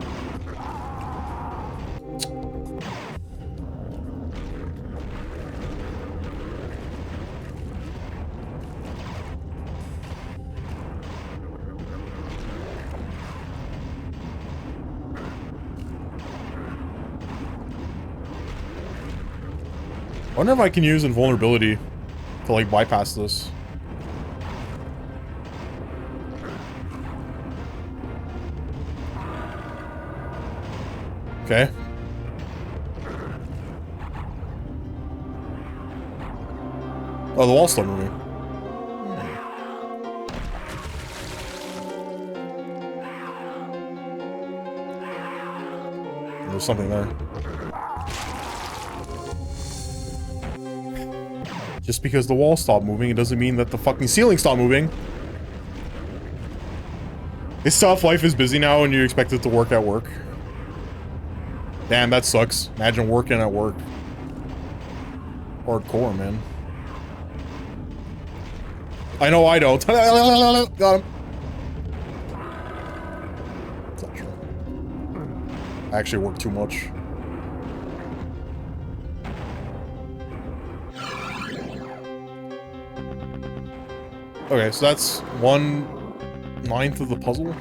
I wonder if I can use invulnerability to like bypass this. Okay. Oh, the wall's still moving. There's something there. Just because the wall stopped moving, it doesn't mean that the fucking ceiling stopped moving. It's tough, life is busy now and you expect it to work at work. Damn, that sucks. Imagine working at work. Hardcore, man. I know I don't. Got him. It's not true. I actually work too much. Okay, so that's 1/9 of the puzzle.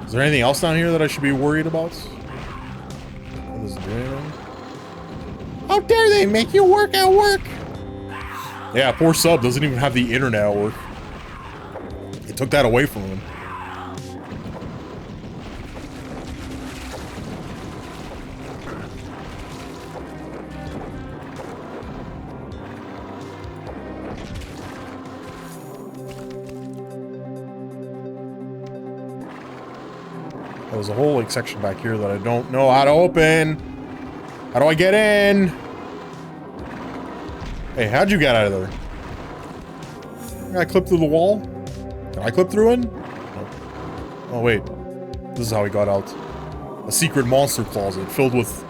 Is there anything else down here that I should be worried about? What does it do anything? How dare they make you work at work? Yeah, poor sub doesn't even have the internet at work. They took that away from him. there's a whole like section back here that I don't know how to open. How do I get in? Hey, how'd you get out of there? Can I clip through the wall? Can I clip through in? Nope. Oh wait, this is how he got out. A secret monster closet filled with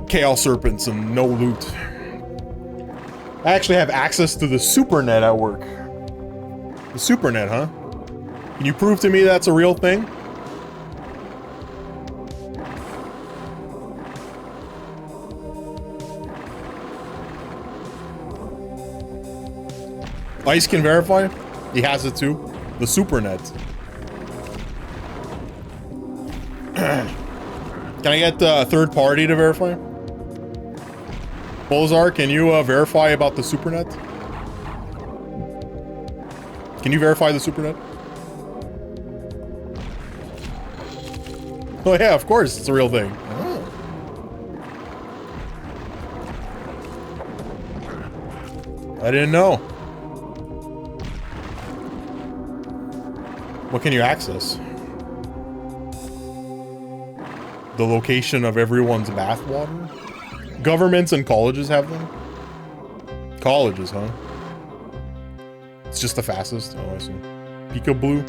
chaos serpents and no loot. I actually have access to the supernet at work. The supernet, huh? Can you prove to me that's a real thing? Ice can verify? He has it too. The supernet. Can I get a third party to verify? Bolzar, can you verify about the supernet? Can you verify the supernet? Oh yeah, of course, it's a real thing. Oh. I didn't know. What can you access? The location of everyone's bathwater? Governments and colleges have them? Colleges, huh? It's just the fastest. Oh, I see. Peekaboo.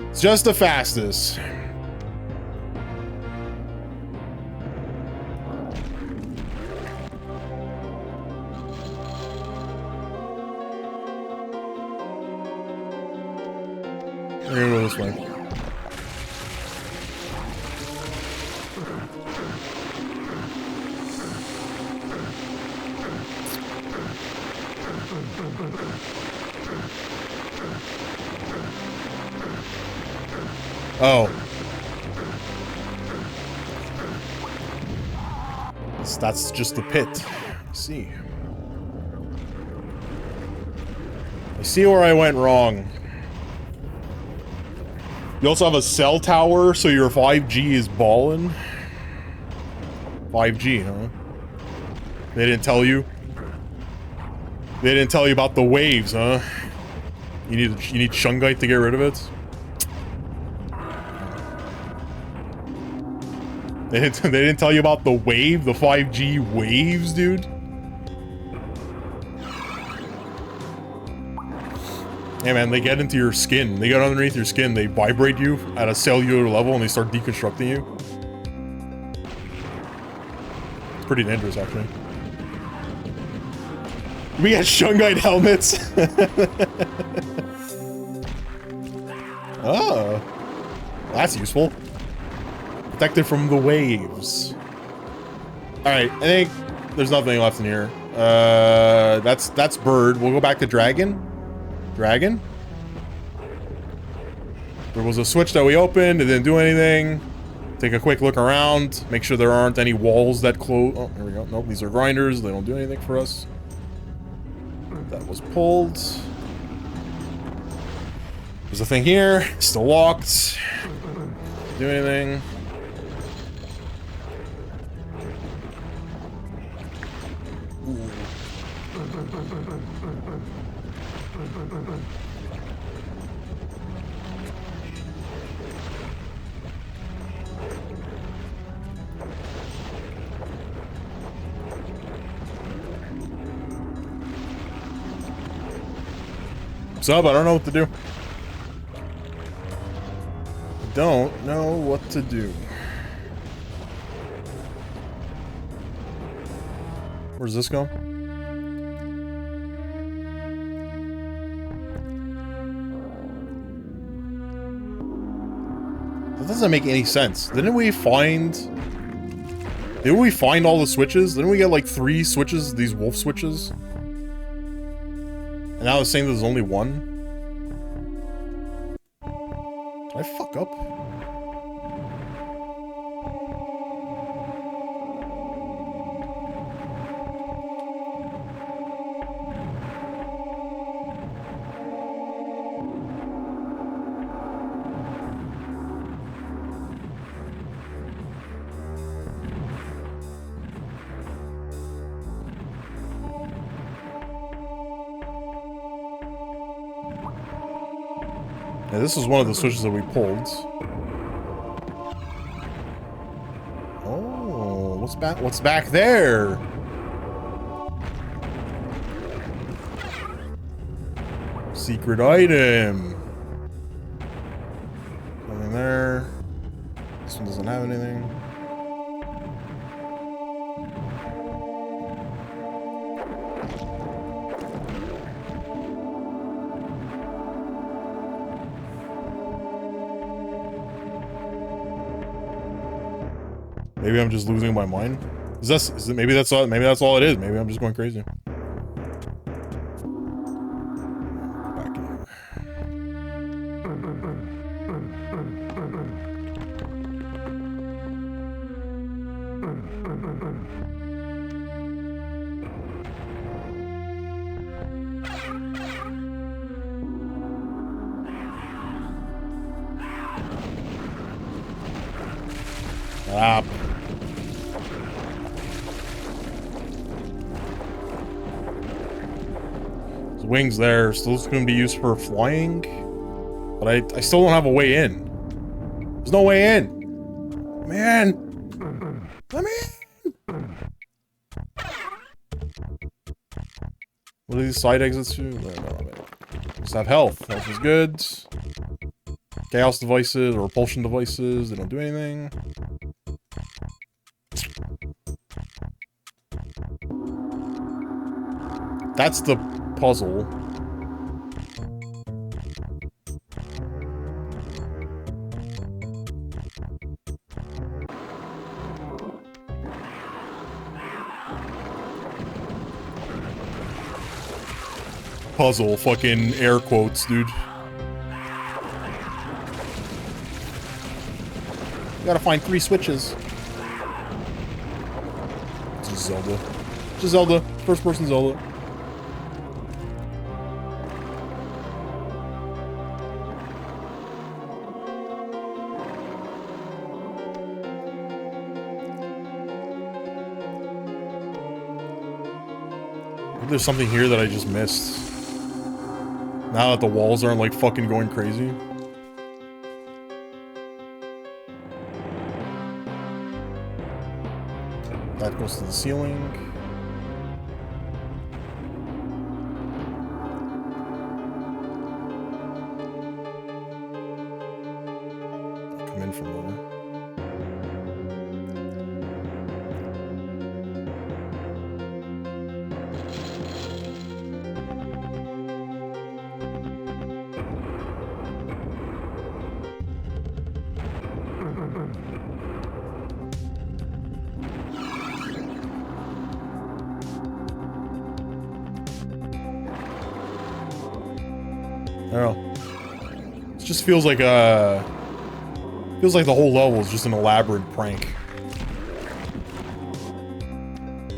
It's just the fastest. We're gonna go this way. Oh. That's just the pit. I see. I see where I went wrong. You also have a cell tower, so your 5G is ballin'. 5G, huh? They didn't tell you? They didn't tell you about the waves, huh? You need shungite to get rid of it? They didn't tell you about the wave, the 5G waves, dude? Hey man, they get into your skin. They get underneath your skin. They vibrate you at a cellular level and they start deconstructing you. It's pretty dangerous, actually. We got shungite helmets. Oh, that's useful. Protected from the waves. All right, I think there's nothing left in here. That's bird. We'll go back to dragon. Dragon. There was a switch that we opened. It didn't do anything. Take a quick look around. Make sure there aren't any walls that close. Oh, here we go. Nope, these are grinders. They don't do anything for us. That was pulled. There's a thing here. Still locked. Do anything. Ooh. Sub, I don't know what to do. Don't know what to do. Where's this go? That doesn't make any sense. Didn't we find all the switches? Didn't we get like 3 switches, these wolf switches? And now it's saying there's only one? Did I fuck up? Yeah, this is one of the switches that we pulled. Oh, what's back? What's back there? Secret item. Nothing there. This one doesn't have anything. Maybe I'm just losing my mind. Maybe that's all it is. Maybe I'm just going crazy. Back in. Ah. There's wings there, so those can be used for flying. But I still don't have a way in. There's no way in. Man. Let me in. What are these side exits to? Just have health. Health is good. Chaos devices or repulsion devices, they don't do anything. That's the puzzle. Puzzle, fucking air quotes, dude. You gotta find 3 switches. It's just Zelda. Just Zelda. First person Zelda. Maybe there's something here that I just missed. Now that the walls aren't like fucking going crazy. That goes to the ceiling. I'll come in from there. I don't know. It just feels like the whole level is just an elaborate prank.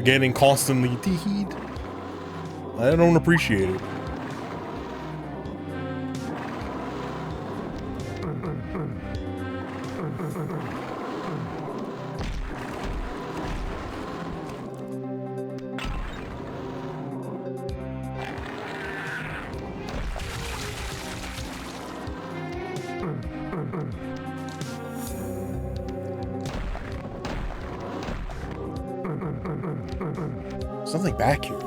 Getting constantly teed. I don't appreciate it. Something back here.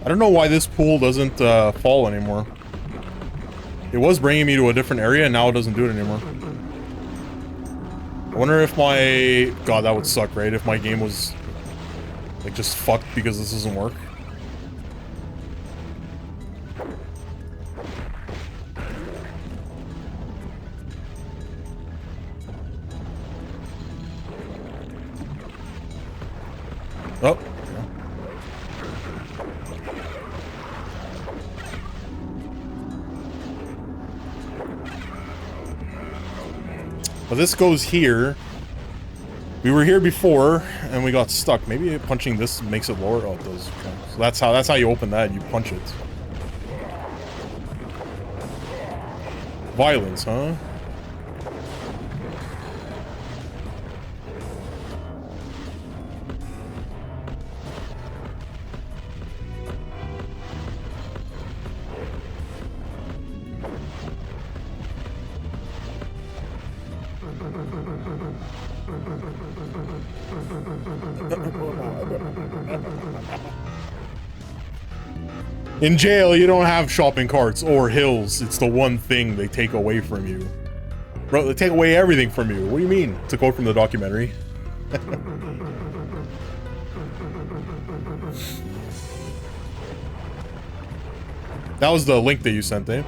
I don't know why this pool doesn't fall anymore. It was bringing me to a different area, and now it doesn't do it anymore. I wonder if my... God, that would suck, right? If my game was, like, just fucked because this doesn't work. Oh. But this goes here. We were here before, and we got stuck. Maybe punching this makes it lower. Oh, it does. Okay. So that's how you open that. You punch it. Violence, huh? In jail, you don't have shopping carts or hills. It's the one thing they take away from you. Bro, they take away everything from you. What do you mean? It's a quote from the documentary. That was the link that you sent, eh?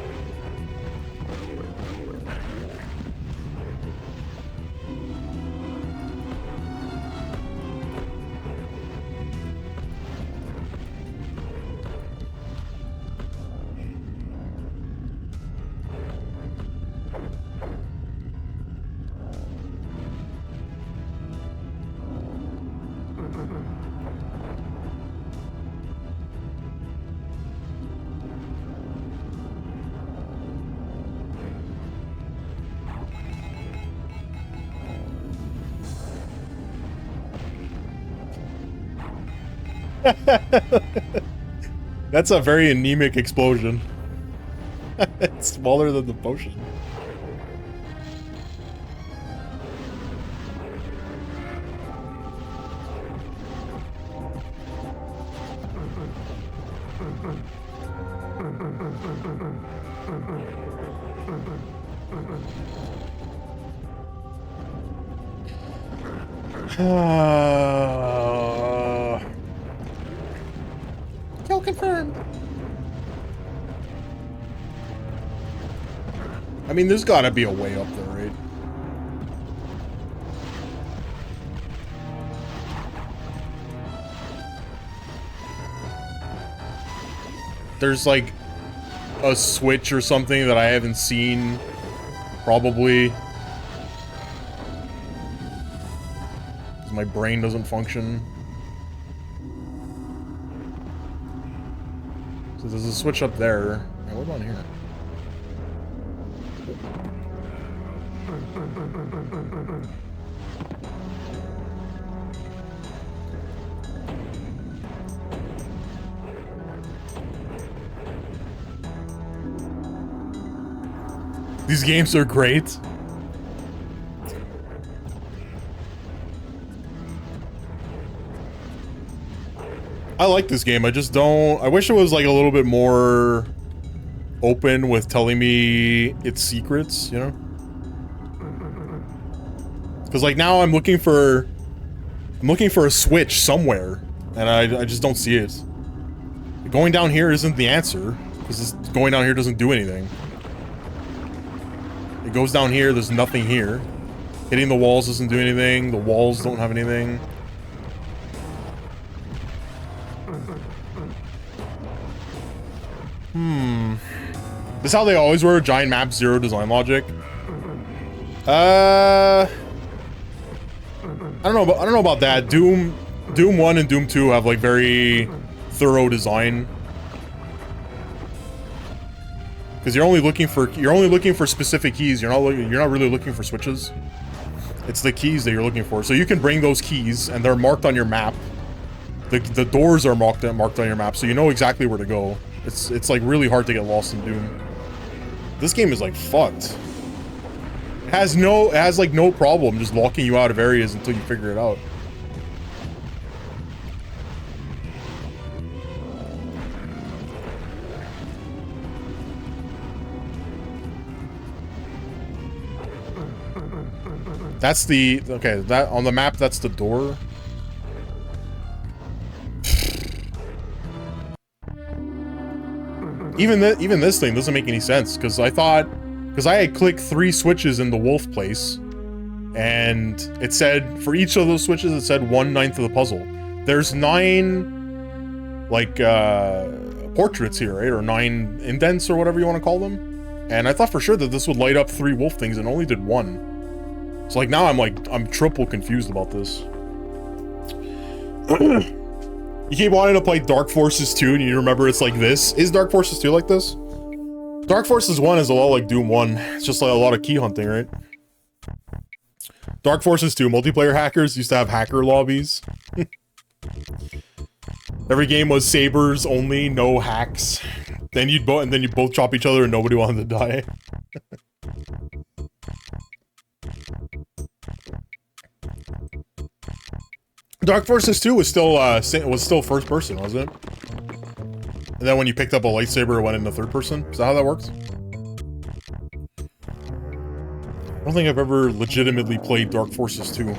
That's a very anemic explosion. It's smaller than the potion. Kill confirmed. I mean, there's gotta be a way up there, right? There's like a switch or something that I haven't seen, probably. Because my brain doesn't function. So there's a switch up there. And what about here? These games are great. I like this game. I just don't... I wish it was like a little bit more open with telling me its secrets, you know? Because like now I'm looking for a switch somewhere, and I just don't see it. Going down here isn't the answer, because going down here doesn't do anything. It goes down here, there's nothing here. Hitting the walls doesn't do anything, the walls don't have anything. This is how they always were, giant map, zero design logic. I don't know about that. Doom 1 and Doom 2 have like very thorough design. Because you're only looking for specific keys. You're not really looking for switches. It's the keys that you're looking for. So you can bring those keys and they're marked on your map. The doors are marked on your map, so you know exactly where to go. It's like really hard to get lost in Doom. This game is like fucked. It has like no problem just locking you out of areas until you figure it out. That's the... okay, that on the map, that's the door. Even this thing doesn't make any sense, because I had clicked 3 switches in the wolf place, and it said, for each of those switches, it said 1/9 of the puzzle. There's 9, like, portraits here, right? Or 9 indents, or whatever you want to call them. And I thought for sure that this would light up 3 wolf things, and only did 1. So like now I'm triple confused about this. You keep wanting to play Dark Forces 2 and you remember it's like this. Is Dark Forces 2 like this? Dark Forces 1 is a lot like Doom 1. It's just like a lot of key hunting, right? Dark Forces 2 multiplayer hackers used to have hacker lobbies. Every game was sabers only, no hacks. Then you'd both chop each other and nobody wanted to die. Dark Forces 2 was still first person, wasn't it? And then when you picked up a lightsaber, it went into third person. Is that how that works? I don't think I've ever legitimately played Dark Forces 2.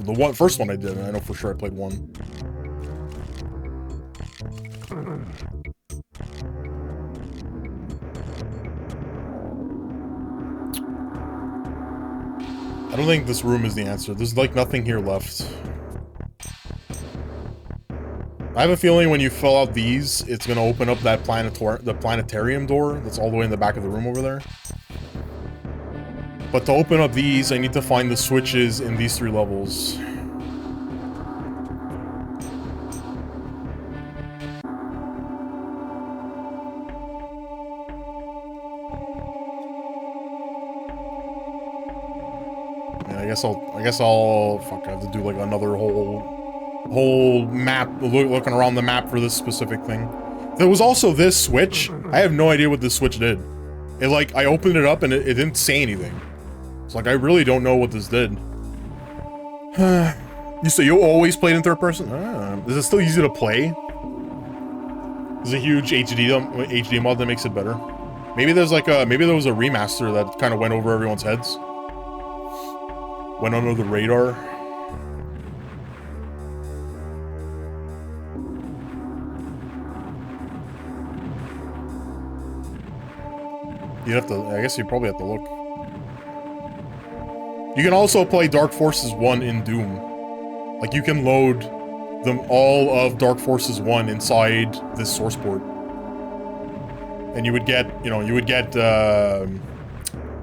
The first one I did, and I know for sure I played 1. I don't think this room is the answer. There's like nothing here left. I have a feeling when you fill out these, it's gonna open up that planetarium door that's all the way in the back of the room over there. But to open up these, I need to find the switches in these 3 levels. I guess I'll fuck, I have to do like another whole map, looking around the map for this specific thing. There was also this switch. I have no idea what this switch did. It like, I opened it up and it didn't say anything. It's like, I really don't know what this did. You always played in third person? Is it still easy to play? There's a huge HD mod that makes it better. Maybe there's like maybe there was a remaster that kind of went over everyone's heads. Went under the radar. You'd have to, I guess you probably have to look. You can also play Dark Forces 1 in Doom. Like, you can load all of Dark Forces 1 inside this source port. And you would get,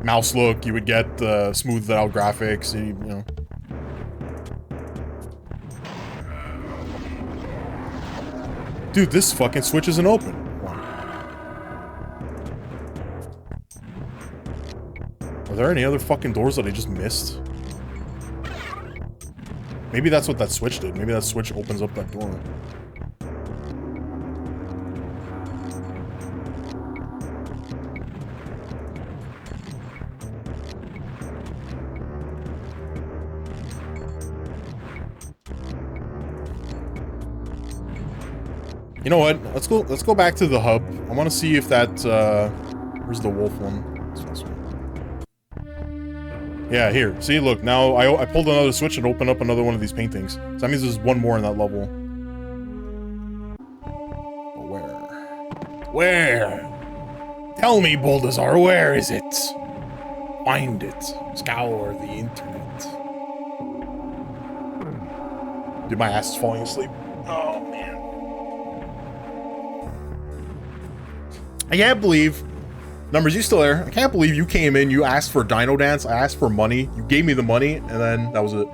mouse look, you would get smoothed out graphics, you know. Dude, this fucking switch isn't open. Are there any other fucking doors that I just missed? Maybe that's what that switch did. Maybe that switch opens up that door. You know what? Let's go back to the hub. I want to see if that where's the wolf one? This one. Yeah, here. See, look, now I pulled another switch and opened up another one of these paintings. So that means there's one more in that level. Where? Tell me, Balthazar, where is it? Find it. Scour the internet. Dude, my ass is falling asleep. Oh, man. I can't believe... Numbers, you still there? I can't believe you came in, you asked for Dino Dance, I asked for money, you gave me the money, and then that was it.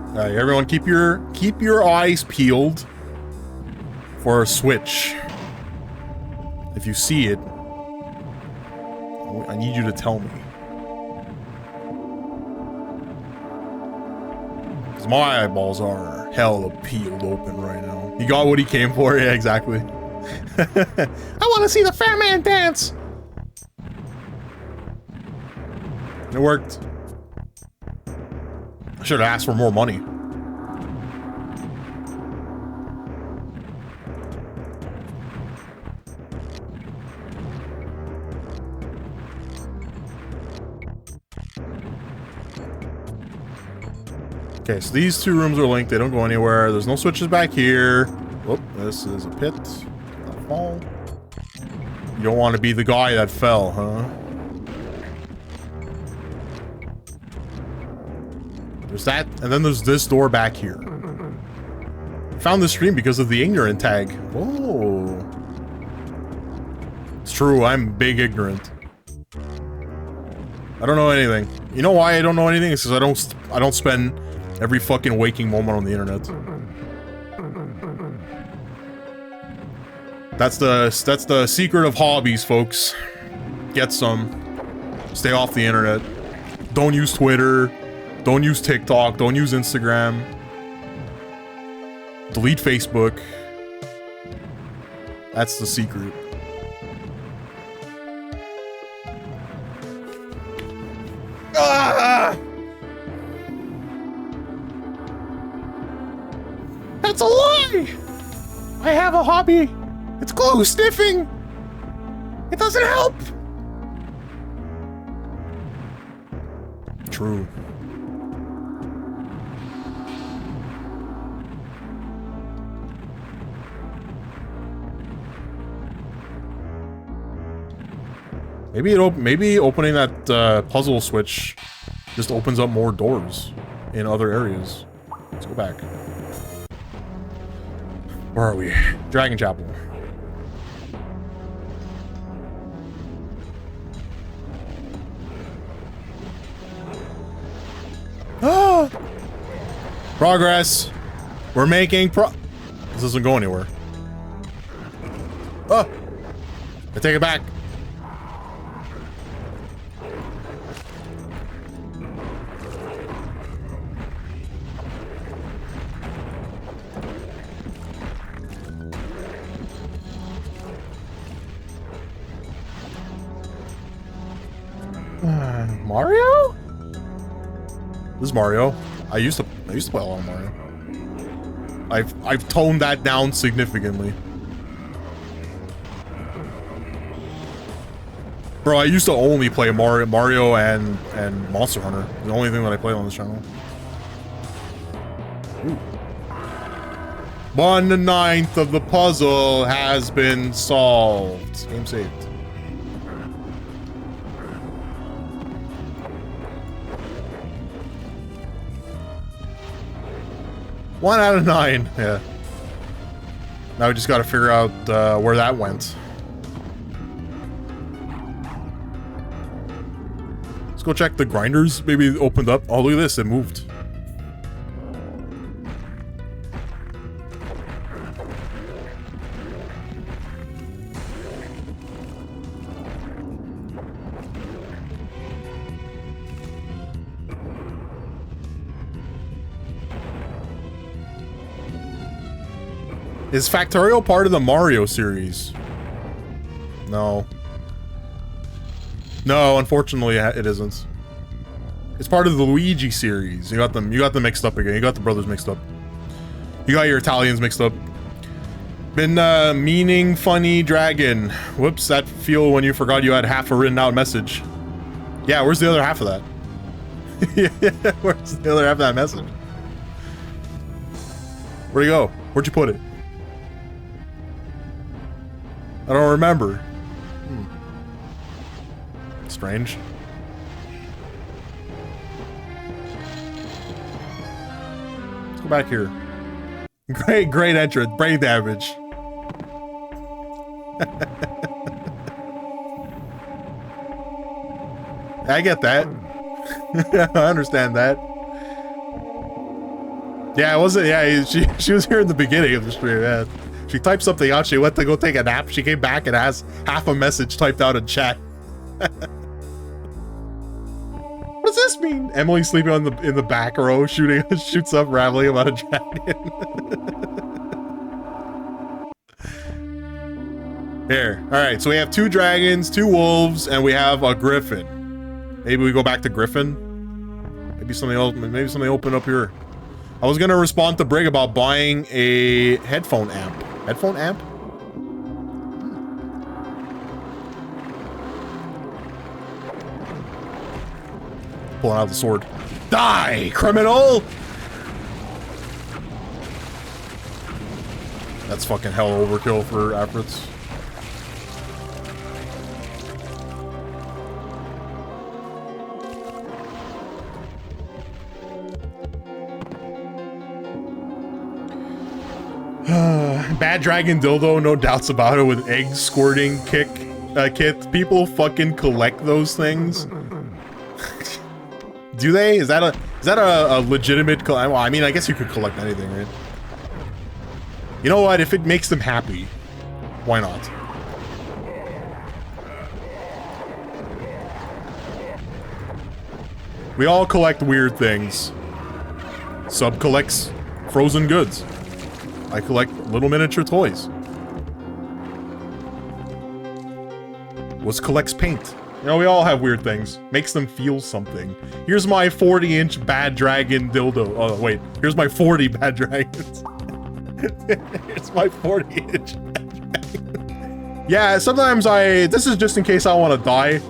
Alright, everyone keep your eyes peeled for a switch. If you see it, I need you to tell me. Because my eyeballs are hella peeled open right now. He got what he came for, yeah, exactly. I want to see the Fat Man dance! It worked. I should have asked for more money. Okay, so these 2 rooms are linked. They don't go anywhere. There's no switches back here. Oh, this is a pit. Not fall. You don't want to be the guy that fell, huh? There's that, and then there's this door back here. Found this stream because of the ignorant tag. Oh. It's true, I'm big ignorant. I don't know anything. You know why I don't know anything? It's because I don't spend every fucking waking moment on the internet. That's the secret of hobbies, folks. Get some. Stay off the internet. Don't use Twitter. Don't use TikTok. Don't use Instagram. Delete Facebook. That's the secret. Ah! That's a lie! I have a hobby. It's glue sniffing. It doesn't help. True. Maybe opening that puzzle switch just opens up more doors in other areas. Let's go back. Where are we? Dragon Chapel. Ah! Progress. We're making This doesn't go anywhere. Oh! I take it back. Mario? This is Mario. I used to play a lot of Mario. I've toned that down significantly. Bro, I used to only play Mario and Monster Hunter. The only thing that I played on this channel. Ooh. 1/9 of the puzzle has been solved. Game saved. One out of 9, yeah. Now we just gotta figure out where that went. Let's go check the grinders. Maybe it opened up. Oh, look at this, it moved. Is Factorio part of the Mario series? No. No, unfortunately it isn't. It's part of the Luigi series. You got them mixed up again. You got the brothers mixed up. You got your Italians mixed up. Been meaning funny dragon. Whoops, that feel when you forgot you had half a written out message. Yeah, where's the other half of that? Yeah, where's the other half of that message? Where'd it go? Where'd you put it? I don't remember. Strange. Let's go back here. Great entrance. Brain damage. I get that. I understand that. Yeah, it wasn't. Yeah, she was here in the beginning of the stream. Yeah. She typed something out. She went to go take a nap. She came back and has half a message typed out in chat. What does this mean? Emily sleeping in the back row, shoots up, rambling about a dragon. Here. All right. So we have 2 dragons, 2 wolves, and we have a griffin. Maybe we go back to griffin. Maybe something else. Maybe something open up here. I was gonna respond to Brig about buying a headphone amp. Headphone amp? Pulling out the sword. Die, criminal! That's fucking hell overkill for Afrits. Bad Dragon Dildo, no doubts about it, with egg squirting kit. People fucking collect those things. Do they? Is that a legitimate well, I mean, I guess you could collect anything, right? You know what? If it makes them happy, why not? We all collect weird things. Sub collects frozen goods. I collect little miniature toys. What's collects paint? You know, we all have weird things. Makes them feel something. Here's my 40-inch Bad Dragon dildo. Oh, wait. Here's my 40 Bad Dragons. Here's my 40-inch Bad Dragon. Yeah, sometimes this is just in case I want to die.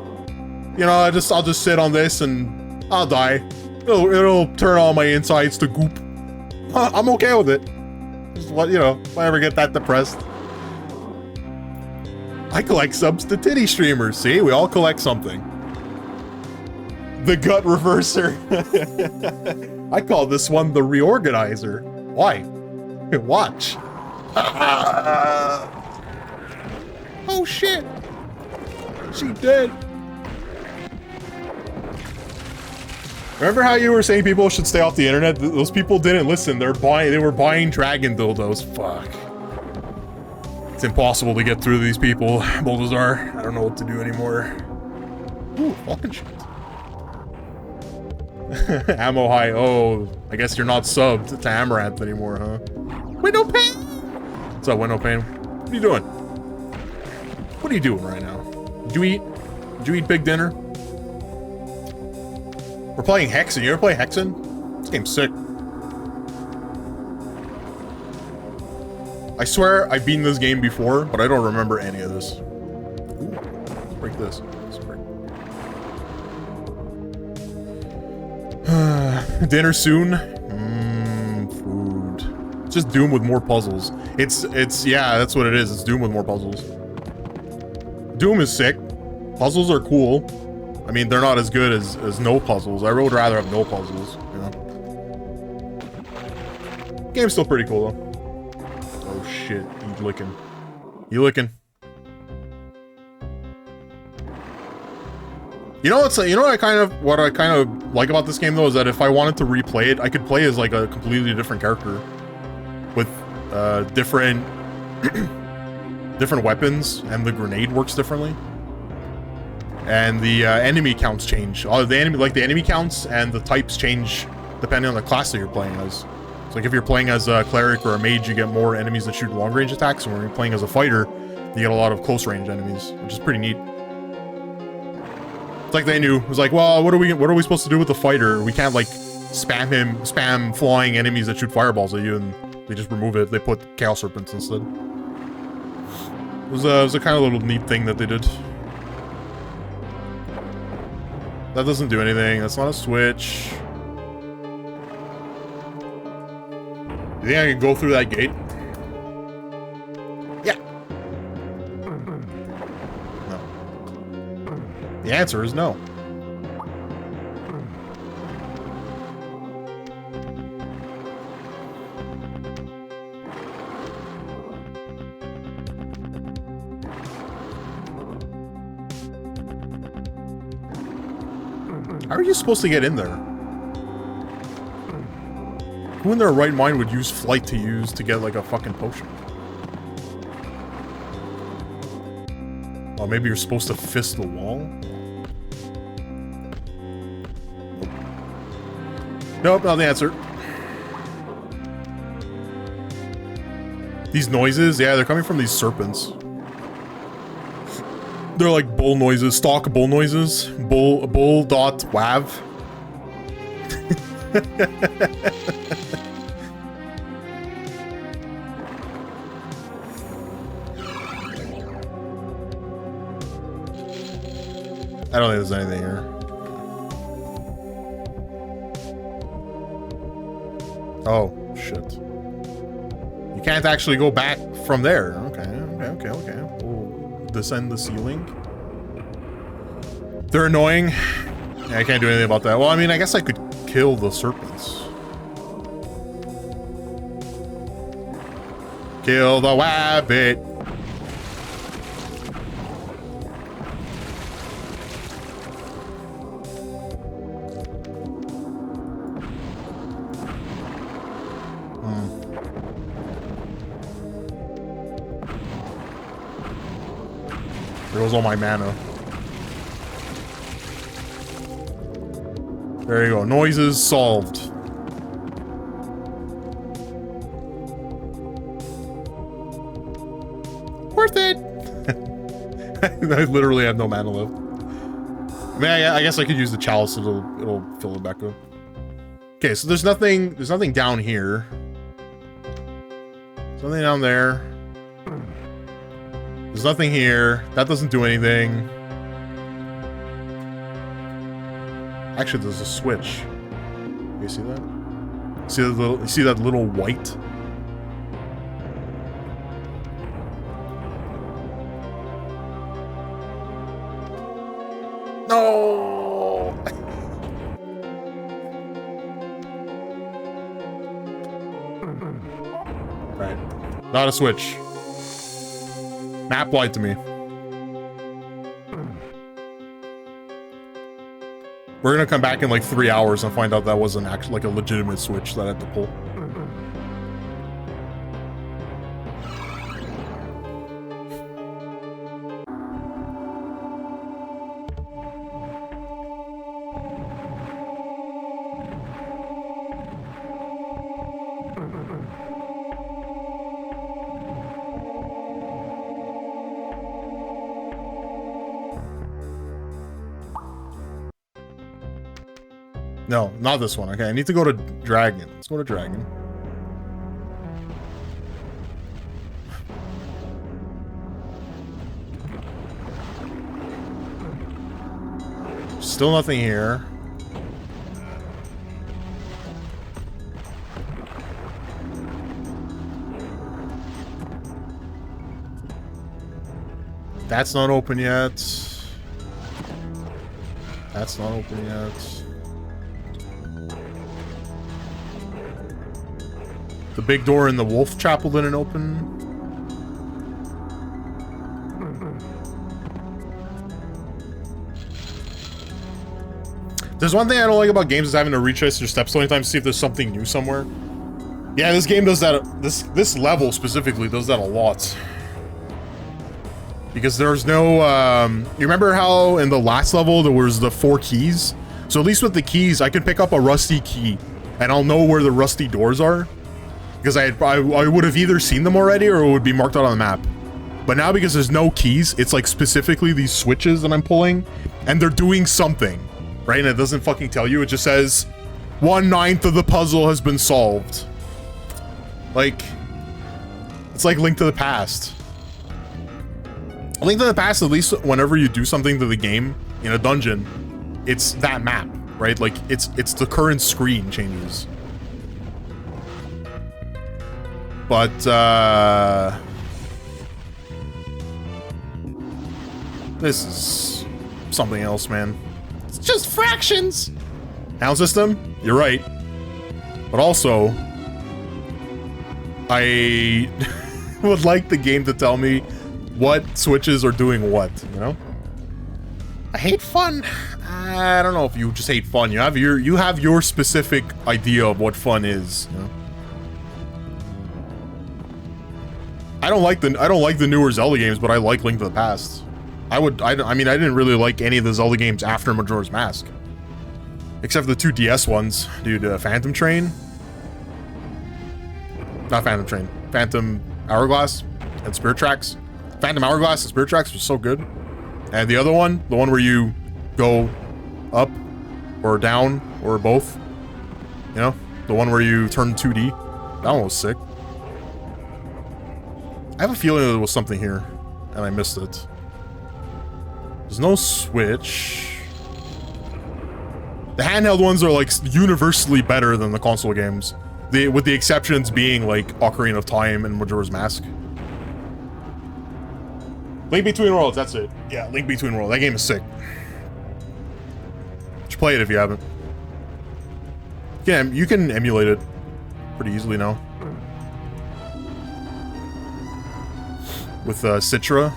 You know, I'll just sit on this and I'll die. It'll turn all my insides to goop. I'm okay with it. Just let, you know, if I ever get that depressed. I collect subs to titty streamers. See, we all collect something. The gut reverser. I call this one the reorganizer. Why? Watch. Oh shit. She dead. Remember how you were saying people should stay off the internet? Those people didn't listen. They were buying dragon dildos. Fuck. It's impossible to get through these people, Bulbasaur. I don't know what to do anymore. Ooh, fucking shit. Ammo high. Oh, I guess you're not subbed to Amaranth anymore, huh? Window Pane! What's up, Window Pane? What are you doing? What are you doing right now? Did you eat? Did you eat big dinner? We're playing Hexen. You ever play Hexen? This game's sick. I swear I've beaten this game before, but I don't remember any of this. Ooh, let's break this. Let's break. Dinner soon. Food. It's just Doom with more puzzles. It's yeah, that's what it is. It's Doom with more puzzles. Doom is sick. Puzzles are cool. I mean, they're not as good as no puzzles. I would rather have no puzzles, you know? Game's still pretty cool, though. Oh, shit. You licking. You licking. You know what I kind of like about this game, though, is that if I wanted to replay it, I could play as, like, a completely different character. With, different... different weapons, and the grenade works differently. And the enemy counts change. The enemy counts and the types change depending on the class that you're playing as. So like if you're playing as a cleric or a mage, you get more enemies that shoot long range attacks, and when you're playing as a fighter, you get a lot of close range enemies, which is pretty neat. It's like they knew. It was like, well, what are we supposed to do with the fighter? We can't like spam flying enemies that shoot fireballs at you, and they just remove it. They put Chaos Serpents instead. It was a kind of little neat thing that they did. That doesn't do anything. That's not a switch. You think I can go through that gate? Yeah. No. The answer is no. How are you supposed to get in there? Who in their right mind would use flight to get like a fucking potion? Oh, maybe you're supposed to fist the wall? Nope, not the answer. These noises, yeah, they're coming from these serpents. They're like bull noises, stock bull noises. Bull dot wav. I don't think there's anything here. Oh, shit. You can't actually go back from there. Okay. We'll descend the ceiling. They're annoying. Yeah, I can't do anything about that. Well, I mean, I guess I could kill the serpents. Kill the wabbit. There goes all my mana. There you go. Noises solved. Worth it. I literally have no mana left. I mean, I guess I could use the chalice. It'll fill it back up. Okay, so there's nothing down here. Something down there. There's nothing here. That doesn't do anything. Actually, there's a switch. You see that? You see that little white? No! Right. Not a switch. Map lied to me. We're gonna come back in like 3 hours and find out that wasn't actually like a legitimate switch that I had to pull. No, not this one. Okay, I need to go to Dragon. Let's go to Dragon. Still nothing here. That's not open yet. That's not open yet. The big door in the wolf chapel didn't open. There's one thing I don't like about games is having to retrace your steps so many times to see if there's something new somewhere. Yeah, this game does that. This level specifically does that a lot. Because there's no, you remember how in the last level there was the 4 keys? So at least with the keys, I can pick up a rusty key and I'll know where the rusty doors are. Because I would have either seen them already or it would be marked out on the map. But now because there's no keys, it's like specifically these switches that I'm pulling and they're doing something, right? And it doesn't fucking tell you. It just says 1/9 of the puzzle has been solved. Like, it's like Link to the Past. Link to the Past, at least whenever you do something to the game in a dungeon, it's that map, right? Like it's the current screen changes. But this is something else, man. It's just fractions. Sound system, you're right. But also, I would like the game to tell me what switches are doing what, you know? I hate fun. I don't know if you just hate fun. You have your specific idea of what fun is, you know? I don't like the newer Zelda games, but I like Link to the Past. I mean, I didn't really like any of the Zelda games after Majora's Mask. Except for the 2 DS ones. Dude, Phantom Train. Not Phantom Train. Phantom Hourglass and Spirit Tracks. Phantom Hourglass and Spirit Tracks was so good. And the other one, the one where you go up or down or both. You know? The one where you turn 2D. That one was sick. I have a feeling there was something here, and I missed it. There's no switch. The handheld ones are like universally better than the console games. With the exceptions being like Ocarina of Time and Majora's Mask. Link Between Worlds, that's it. Yeah, Link Between Worlds. That game is sick. You should play it if you haven't. You can emulate it pretty easily now. with Citra.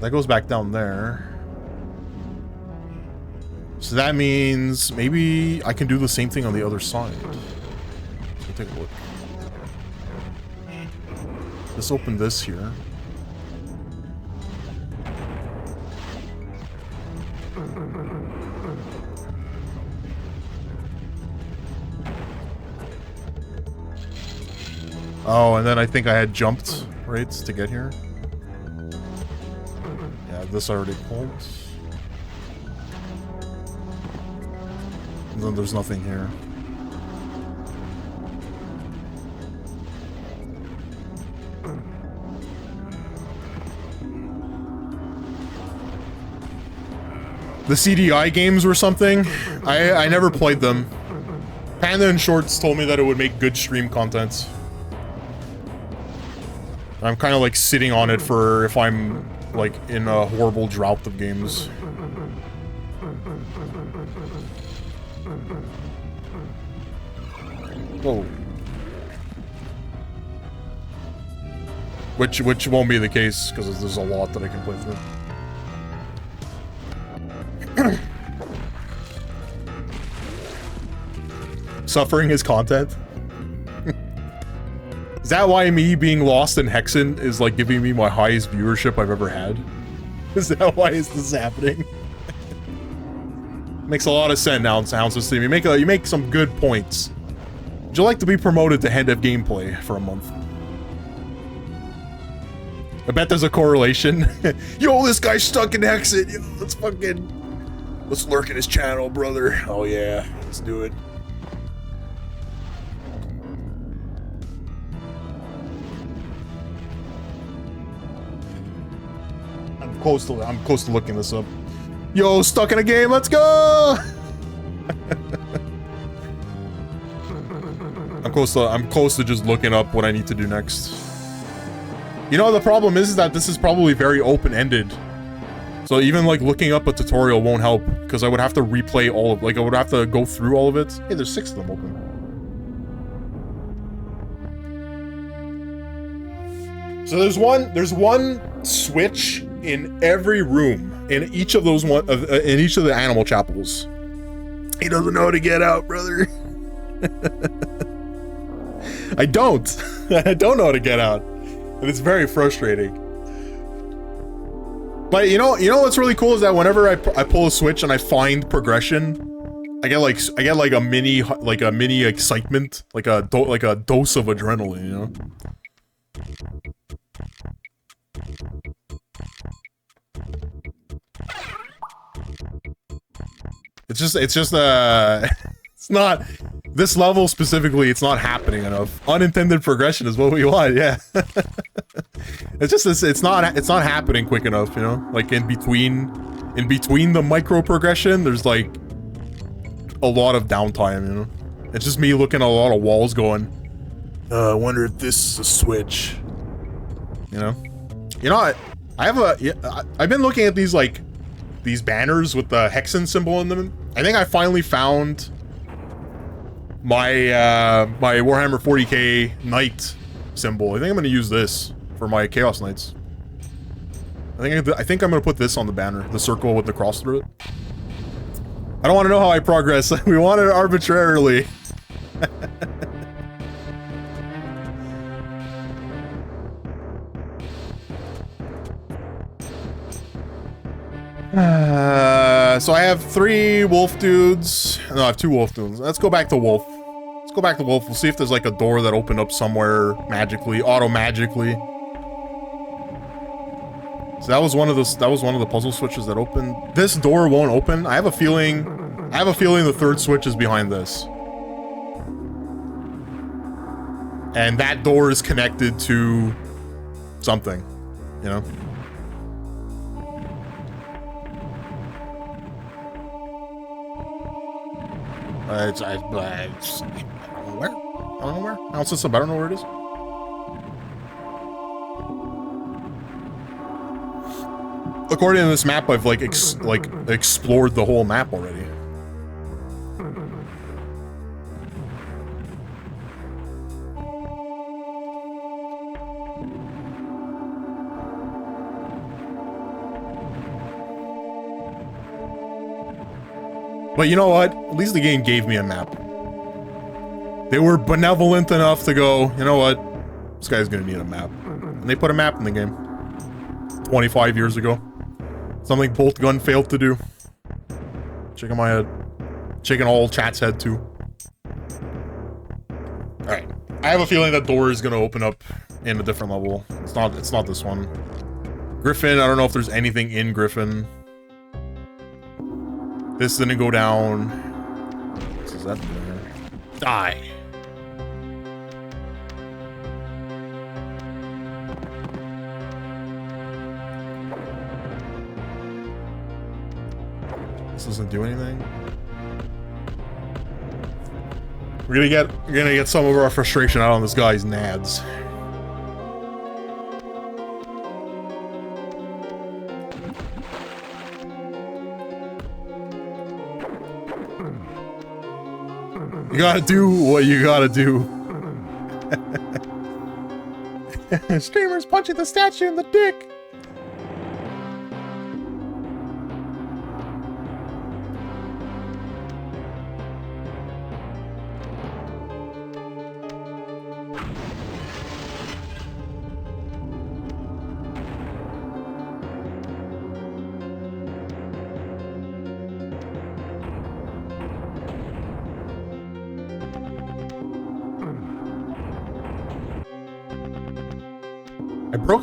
That goes back down there. So that means maybe I can do the same thing on the other side. Let's take a look. Let's open this here. Oh, and then I think I had jumped, right, to get here. Yeah, this already pulled. And then there's nothing here. The CDI games were something. I never played them. Panda and Shorts told me that it would make good stream content. I'm kind of like sitting on it for if I'm like in a horrible drought of games. Whoa. Which won't be the case because there's a lot that I can play through. Suffering is content. Is that why me being lost in Hexen is like giving me my highest viewership I've ever had? Is that why is this happening? Makes a lot of sense now. Sounds to me. You make some good points. Would you like to be promoted to head of gameplay for a month? I bet there's a correlation. Yo, this guy's stuck in Hexen. Yo, let's lurk in his channel, brother. Oh yeah, let's do it. I'm close to looking this up. Yo, stuck in a game. Let's go. I'm close to just looking up what I need to do next. You know, the problem is that this is probably very open-ended. So even like looking up a tutorial won't help because I would have to replay all of, like I would have to go through all of it. Hey, there's 6 of them open. So there's one switch in every room in each of those in each of the animal chapels. He doesn't know how to get out, brother. I don't know how to get out. And it's very frustrating. But you know what's really cool is that whenever I pull a switch and I find progression, I get like a mini excitement, like a dose of adrenaline, you know? It's just it's not this level specifically, it's not happening enough. Unintended progression is what we want, yeah. It's not happening quick enough, you know? Like in between the micro progression, there's like a lot of downtime, you know? It's just me looking at a lot of walls going, I wonder if this is a switch. You know? You know what? I've been looking at these banners with the Hexen symbol in them. I think I finally found my my Warhammer 40k Knight symbol. I think I'm gonna use this for my Chaos Knights. I think I'm gonna put this on the banner, the circle with the cross through it. I don't want to know how I progress. We want it arbitrarily. So I have 3 wolf dudes. No, I have 2 wolf dudes. Let's go back to wolf. Let's go back to wolf. We'll see if there's like a door that opened up somewhere magically, auto-magically. So that was one of the puzzle switches that opened. This door won't open. I have a feeling the 3rd switch is behind this. And that door is connected to something, you know? I don't know where. I don't know where. I don't know where it is. According to this map, I've like explored the whole map already. But you know what? At least the game gave me a map. They were benevolent enough to go, you know what? This guy's gonna need a map. And they put a map in the game. 25 years ago. Something Bolt Gun failed to do. Shaking my head. Shaking all chat's head too. Alright. I have a feeling that door is gonna open up in a different level. It's not this one. Griffin, I don't know if there's anything in Griffin. This didn't go down. What is that there? Die. This doesn't do anything. We're gonna get some of our frustration out on this guy's nads. You gotta do what you gotta do. Streamer's punching the statue in the dick.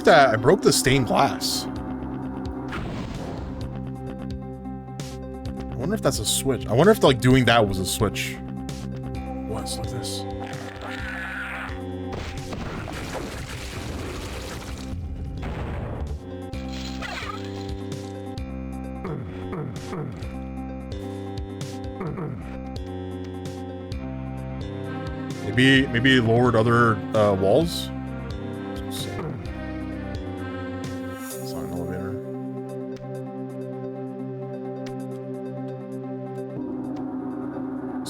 I broke the stained glass. I wonder if that's a switch. I wonder if like doing that was a switch. What's like this? Maybe it lowered other walls.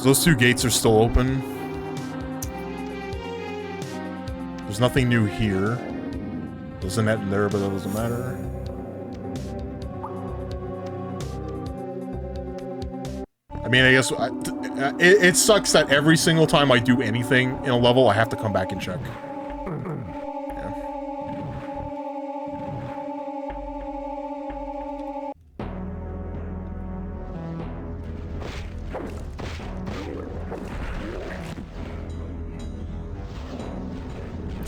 Those two gates are still open. There's nothing new here. There's a net in there, but that doesn't matter. I mean, I guess it sucks that every single time I do anything in a level, I have to come back and check.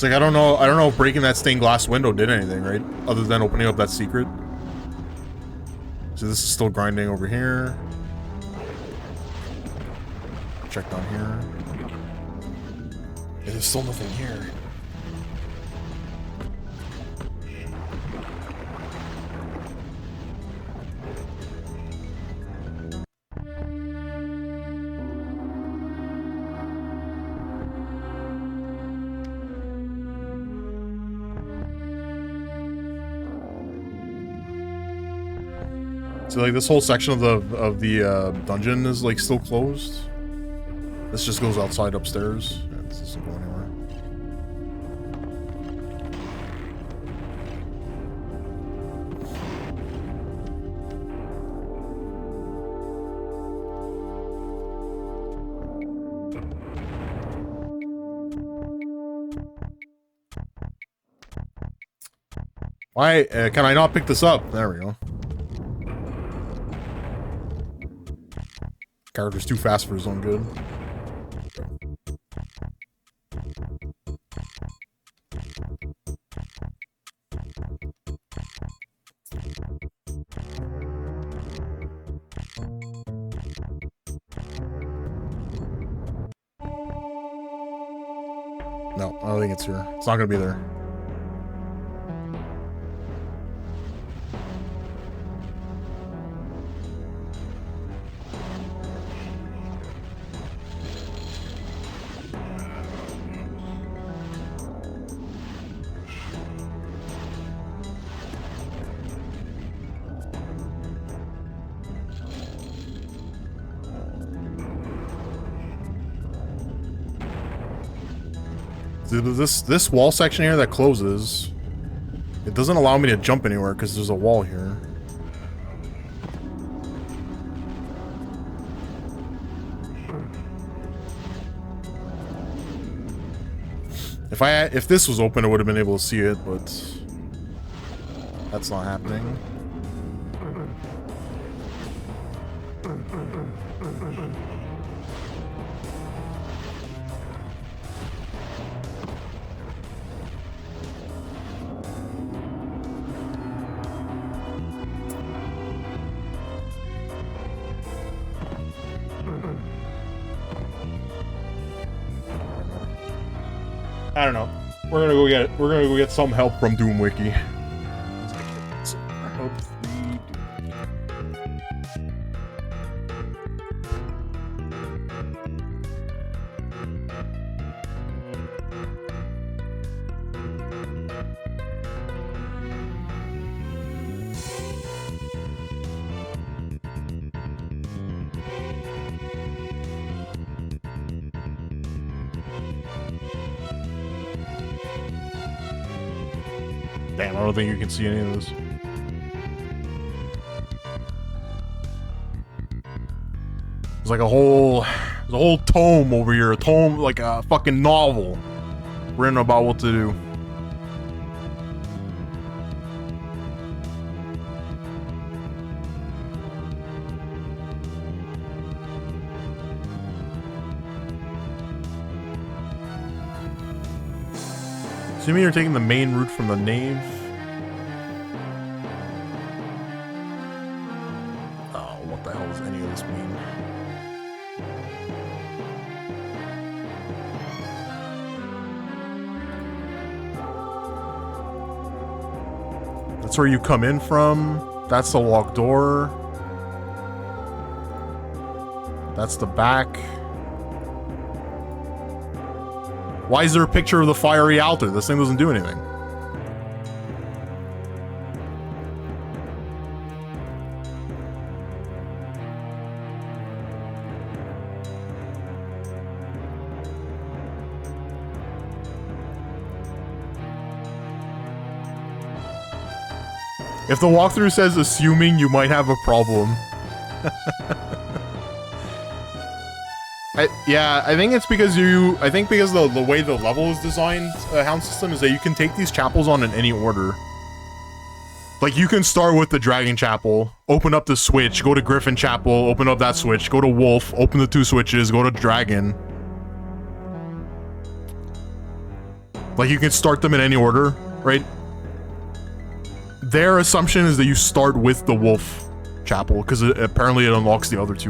Like, I don't know if breaking that stained glass window did anything, right? Other than opening up that secret. So this is still grinding over here. Check down here. Yeah, there's still nothing here. So like this whole section of the dungeon is like still closed. This just goes outside upstairs. Yeah, this doesn't go anywhere. Why can I not pick this up? There we go. Character's too fast for his own good. No, I don't think it's here. It's not gonna be there. this wall section here that closes, it doesn't allow me to jump anywhere because there's a wall here. If this was open, I would have been able to see it, but that's not happening. I don't know. We're gonna go get some help from DoomWiki. Damn, I don't think you can see any of this. There's like there's a whole tome over here, a tome, like a fucking novel written about what to do. Assuming you're taking the main route from the nave. Oh, what the hell does any of this mean? That's where you come in from. That's the locked door. That's the back. Why is there a picture of the fiery altar? This thing doesn't do anything. If the walkthrough says assuming, you might have a problem. I think it's because because the way the level is designed, hound system, is that you can take these chapels on in any order. Like, you can start with the Dragon Chapel, open up the switch, go to Griffin Chapel, open up that switch, go to Wolf, open the 2 switches, go to Dragon. Like, you can start them in any order, right? Their assumption is that you start with the Wolf Chapel, because apparently it unlocks the other 2.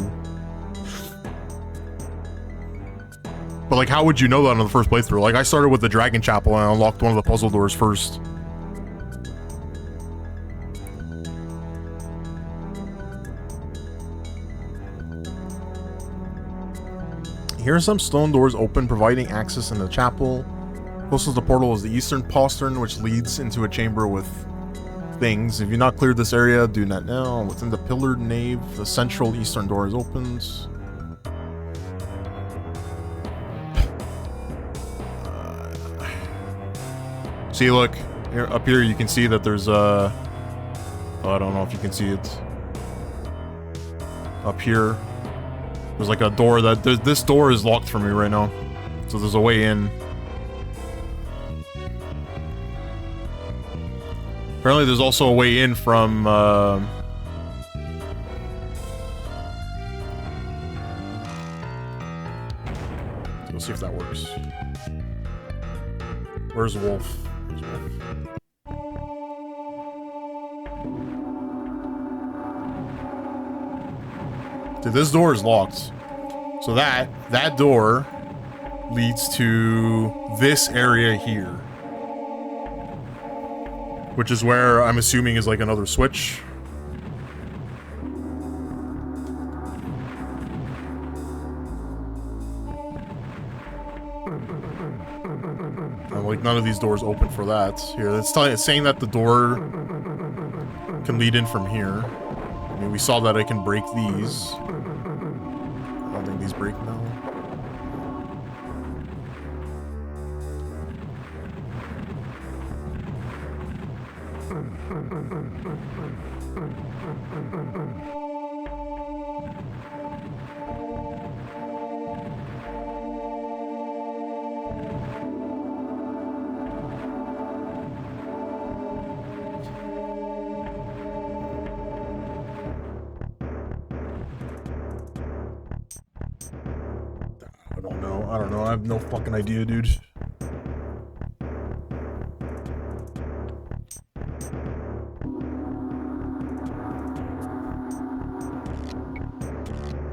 But, like, how would you know that on the first playthrough? Like, I started with the Dragon Chapel and I unlocked one of the puzzle doors first. Here are some stone doors open, providing access in the chapel. Closest to the portal is the eastern postern, which leads into a chamber with things. If you've not cleared this area, do that now. Within the pillared nave, the central eastern door is opened. See, look, here, up here you can see that there's oh, I don't know if you can see it. Up here, there's like a door that, this door is locked for me right now. So there's a way in. Apparently there's also a way in from, let's see if that works. Where's Wolf? Dude, this door is locked. So that door leads to this area here. Which is where I'm assuming is like another switch. And like none of these doors open for that. Here, it's saying that the door can lead in from here. I mean, we saw that I can break these. I don't think these break now. I don't know. I have no fucking idea, dude.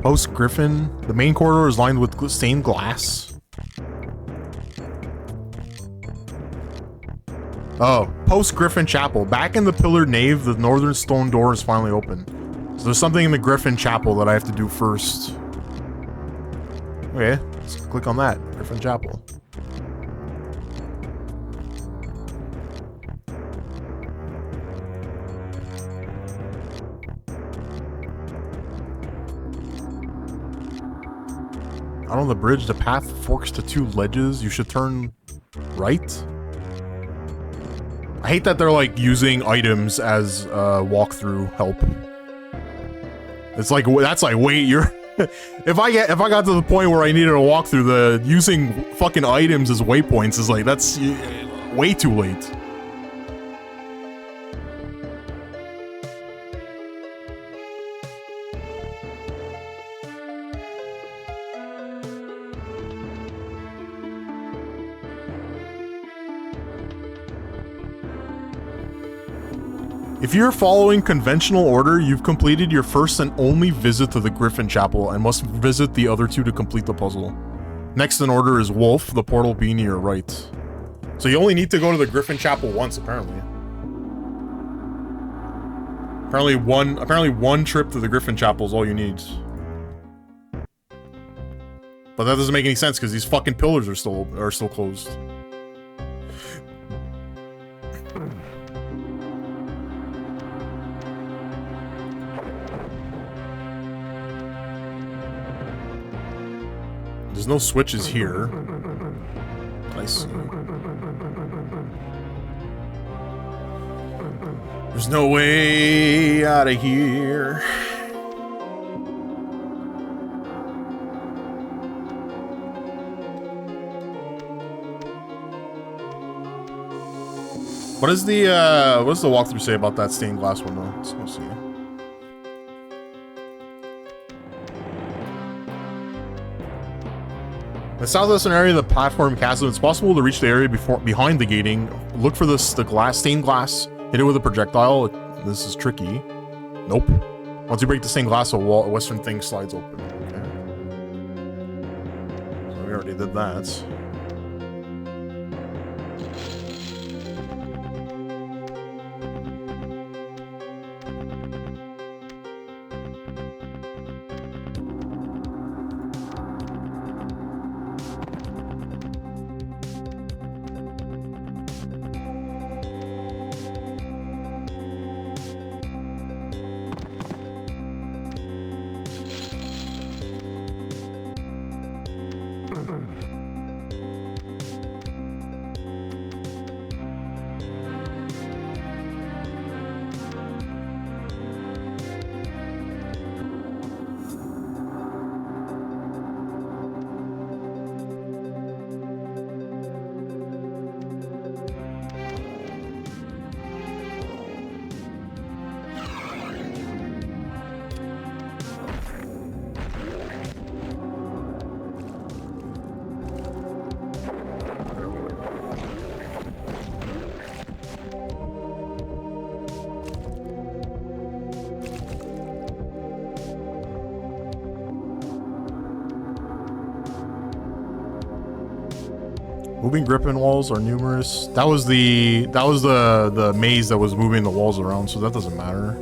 Post Griffin. The main corridor is lined with stained glass. Oh, post Griffin Chapel. Back in the pillared nave, the northern stone door is finally open. So there's something in the Griffin Chapel that I have to do first. Okay, let's click on that. Griffin Chapel. Out on the bridge, the path forks to two ledges. You should turn right. I hate that they're like using items as walkthrough help. It's like, that's like, wait, you're if I got to the point where I needed a walkthrough, the using fucking items as waypoints is like, that's way too late. If you're following conventional order, you've completed your first and only visit to the Griffin Chapel and must visit the other two to complete the puzzle. Next in order is Wolf. The portal being to your right. So you only need to go to the Griffin Chapel once, apparently. Apparently one trip to the Griffin Chapel is all you need. But that doesn't make any sense because these fucking pillars are still closed. There's no switches here. I see. There's no way out of here. What does the walkthrough say about that stained glass window? Let's go see. In the southwestern area of the platform chasm, it's possible to reach the area behind the gating. Look for the stained glass. Hit it with a projectile. This is tricky. Nope. Once you break the stained glass, a western thing slides open. Okay. So we already did that. Moving Griffin walls are numerous. That was the maze that was moving the walls around, so that doesn't matter.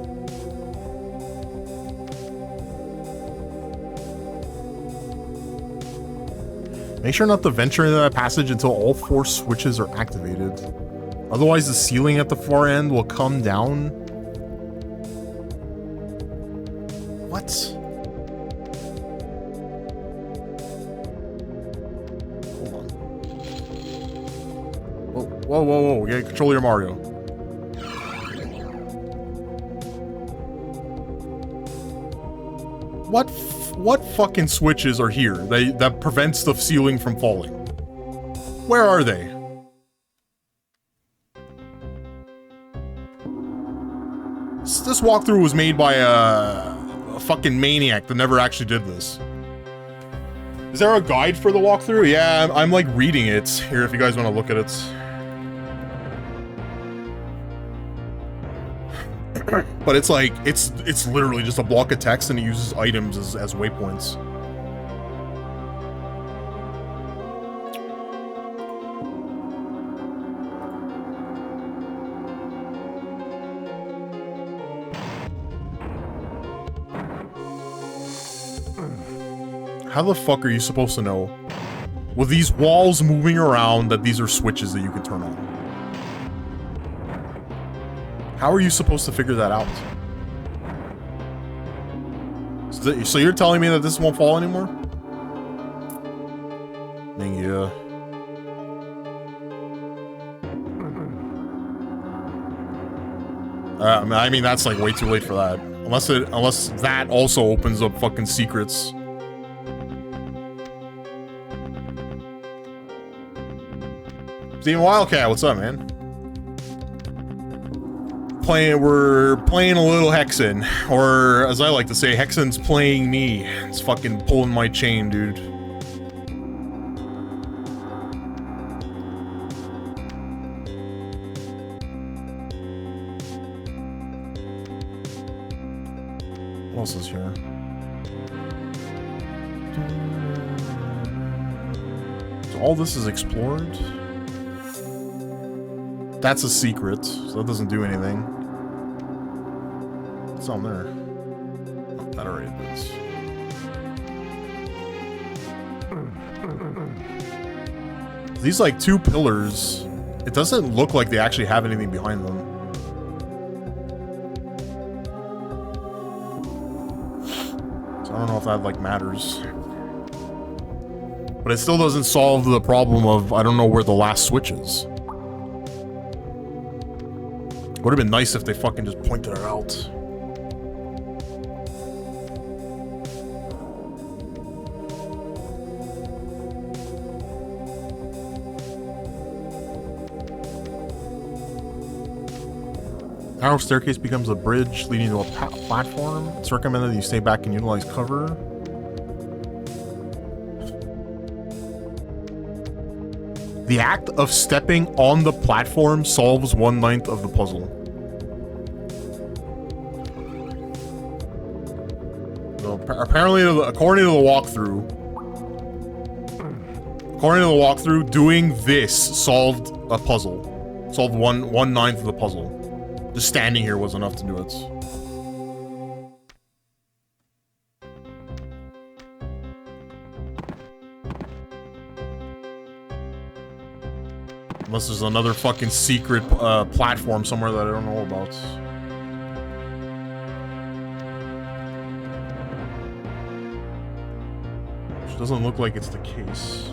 Make sure not to venture into that passage until all 4 switches are activated. Otherwise, the ceiling at the far end will come down. What? Whoa, whoa, whoa. Yeah, control your Mario. What fucking switches are here that prevents the ceiling from falling? Where are they? This walkthrough was made by a fucking maniac that never actually did this. Is there a guide for the walkthrough? Yeah, I'm like reading it here if you guys want to look at it. But it's like, it's literally just a block of text and it uses items as waypoints. How the fuck are you supposed to know, with these walls moving around, that these are switches that you can turn on? How are you supposed to figure that out? So you're telling me that this won't fall anymore? Yeah. I mean, that's like way too late for that. Unless that also opens up fucking secrets. Steven Wildcat, what's up, man? We're playing a little Hexen, or as I like to say, Hexen's playing me. It's fucking pulling my chain, dude. What else is here? So all this is explored. That's a secret, so that doesn't do anything. What's on there? Oh, that already does. These like two pillars, it doesn't look like they actually have anything behind them. So I don't know if that like matters. But it still doesn't solve the problem of I don't know where the last switch is. Would have been nice if they fucking just pointed it out. Narrow staircase becomes a bridge leading to a platform. It's recommended that you stay back and utilize cover. The act of stepping on the platform solves 1/9 of the puzzle. So apparently, according to the walkthrough, doing this solved a puzzle. Solved 1/9 of the puzzle. Just standing here was enough to do it. Unless there's another fucking secret platform somewhere that I don't know about. Which doesn't look like it's the case.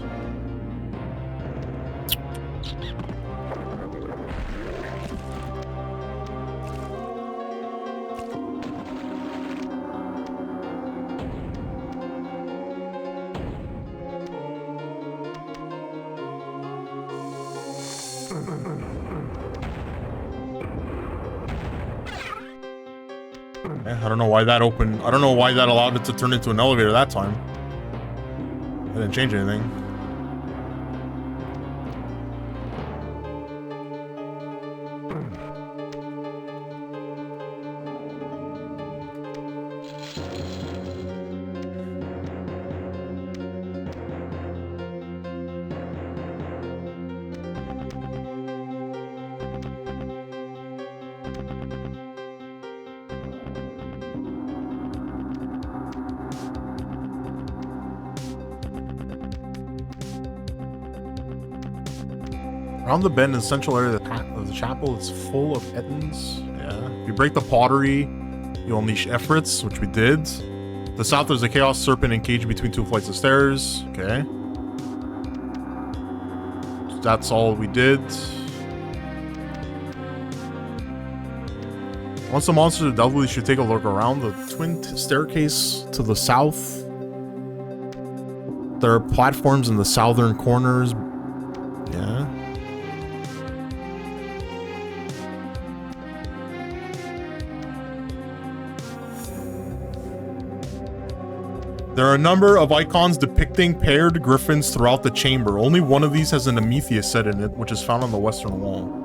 I don't know why that opened. I don't know why that allowed it to turn into an elevator that time. It didn't change anything. Around the bend in the central area of the chapel, it's full of ettins. Yeah. If you break the pottery, you'll unleash efforts, which we did. To the south, there's a chaos serpent encaged between two flights of stairs. Okay. So that's all we did. Once the monsters are dealt with, you should take a look around the twin staircase to the south. There are platforms in the southern corners. Yeah. There are a number of icons depicting paired griffins throughout the chamber. Only one of these has an Amethyst set in it, which is found on the western wall.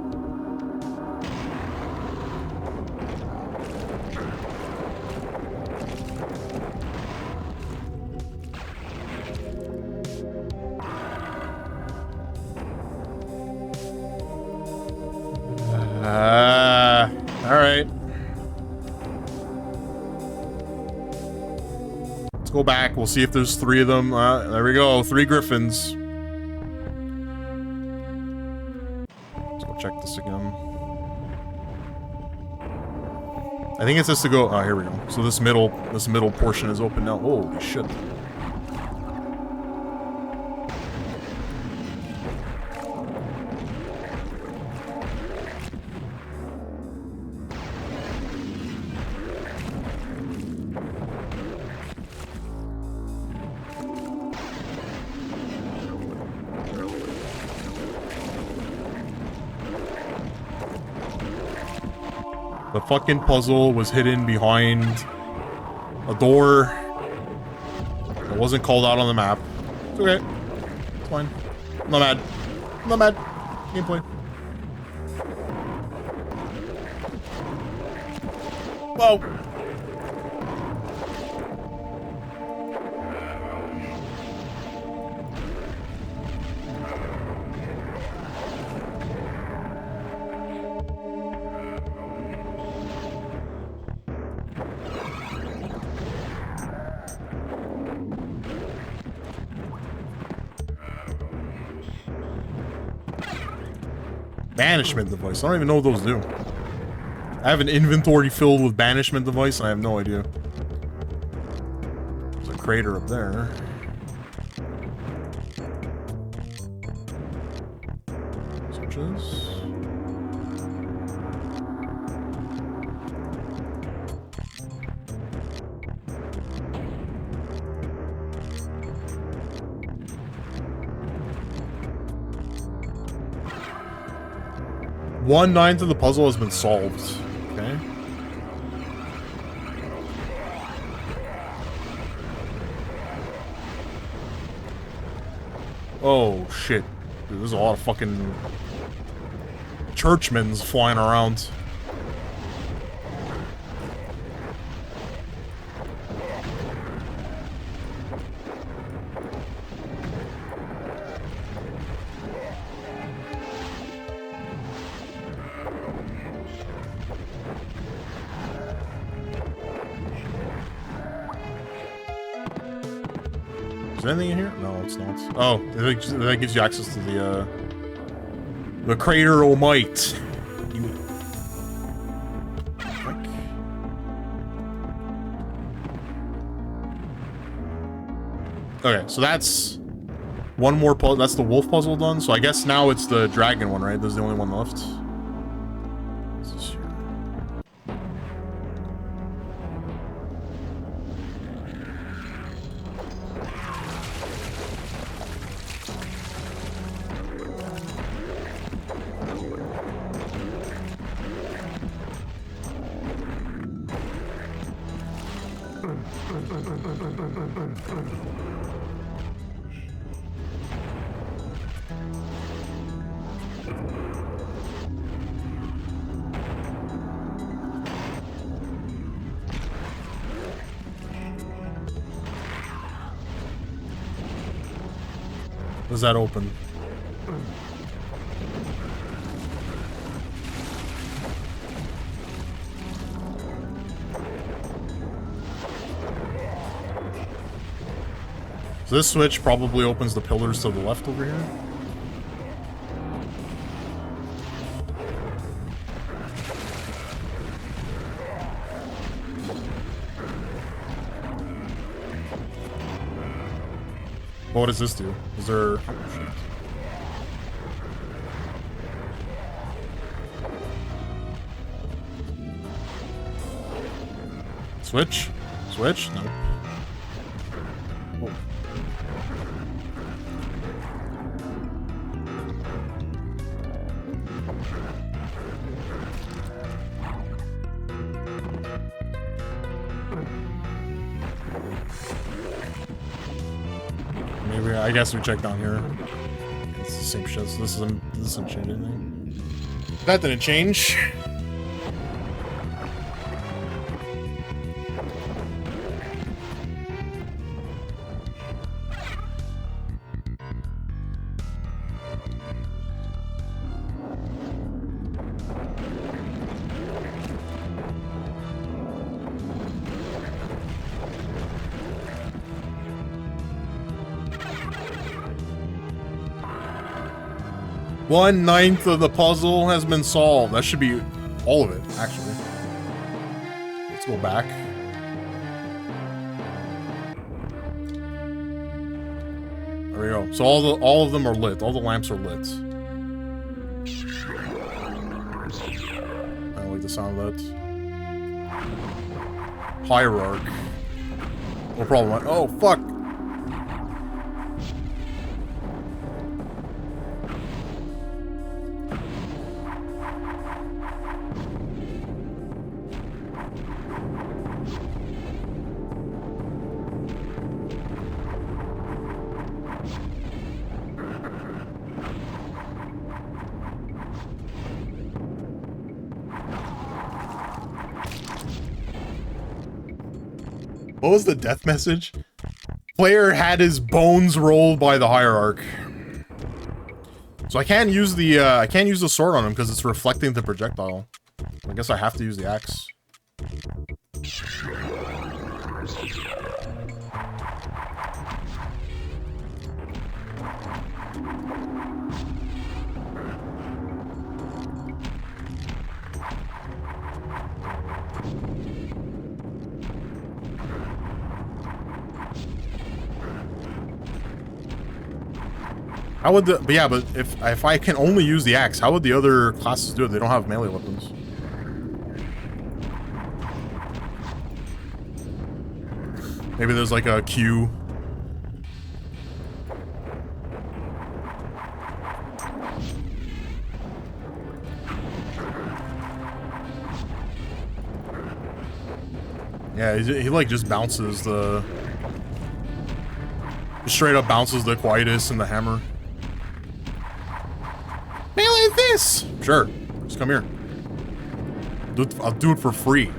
Alright. Let's go back. We'll see if there's 3 of them. There we go. 3 griffins. Let's go check this again. I think it says to go... Oh, here we go. So this middle portion is open now. Holy shit. The fucking puzzle was hidden behind a door that wasn't called out on the map. It's okay. It's fine. I'm not mad. I'm not mad. Gameplay. Whoa. Banishment device. I don't even know what those do. I have an inventory filled with banishment device and I have no idea. There's a crater up there. Switches. One-ninth of the puzzle has been solved. Okay. Oh, shit. Dude, there's a lot of fucking churchmen's flying around. Is there anything in here? No, it's not. Oh, that gives you access to the crater o' might. Okay, so that's one more puzzle. That's the wolf puzzle done. So I guess now it's the dragon one, right? This is the only one left. What's this here? Does that open? So this switch probably opens the pillars to the left over here. What does this do? Is there... Oh, shit. Switch? Switch? Nope. Oh. Maybe, I guess we check down here. It's the same shit, so this doesn't change anything. That didn't change. One-ninth of the puzzle has been solved. That should be all of it, actually. Let's go back. There we go. So all of them are lit. All the lamps are lit. I don't like the sound of that. Hierarch. No problem. Oh fuck. What was the death message? Player had his bones rolled by the Hierarch. So I can't use the sword on him because it's reflecting the projectile. I guess I have to use the axe. How would the, but yeah, but if I can only use the axe, how would the other classes do it? They don't have melee weapons. Maybe there's like a queue. Yeah, he like just bounces the, straight up bounces the Quietus and the hammer. Melee this! Sure. Just come here. I'll do it for free.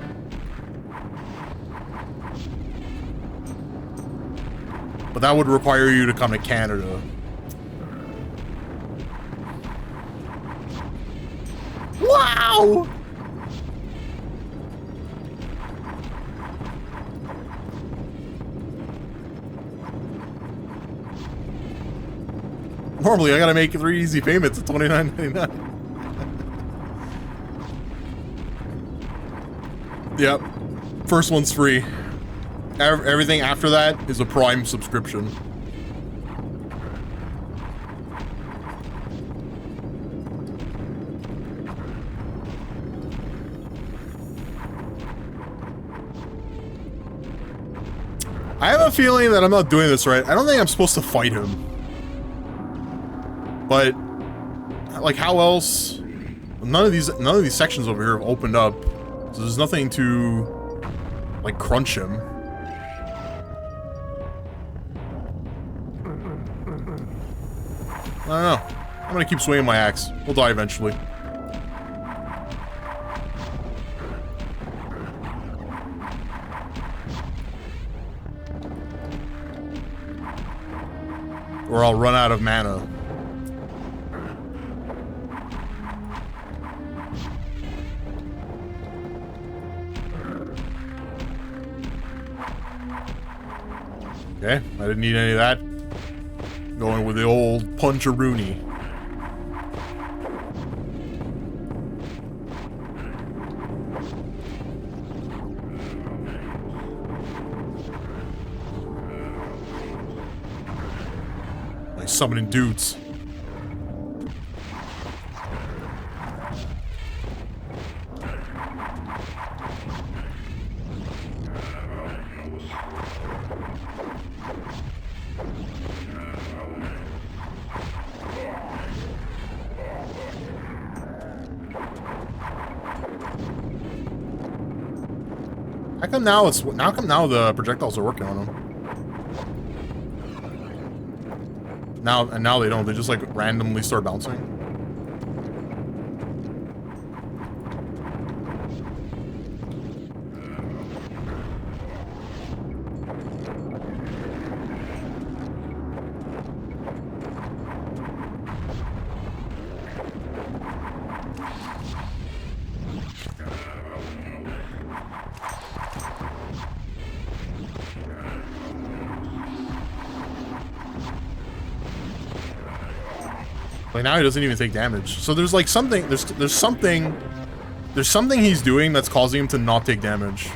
But that would require you to come to Canada. Wow! Normally, I gotta make 3 easy payments at $29.99. Yep. First one's free. Everything after that is a Prime subscription. I have a feeling that I'm not doing this right. I don't think I'm supposed to fight him. But, like, how else? None of these sections over here have opened up, so there's nothing to, like, crunch him. I don't know. I'm gonna keep swinging my axe. We'll die eventually. Or I'll run out of mana. Okay, I didn't need any of that. Going with the old punch-a-rooney. Like summoning dudes. How come now the projectiles are working on him? Now they don't. They just like randomly start bouncing. Like now he doesn't even take damage. So there's like something there's something he's doing that's causing him to not take damage.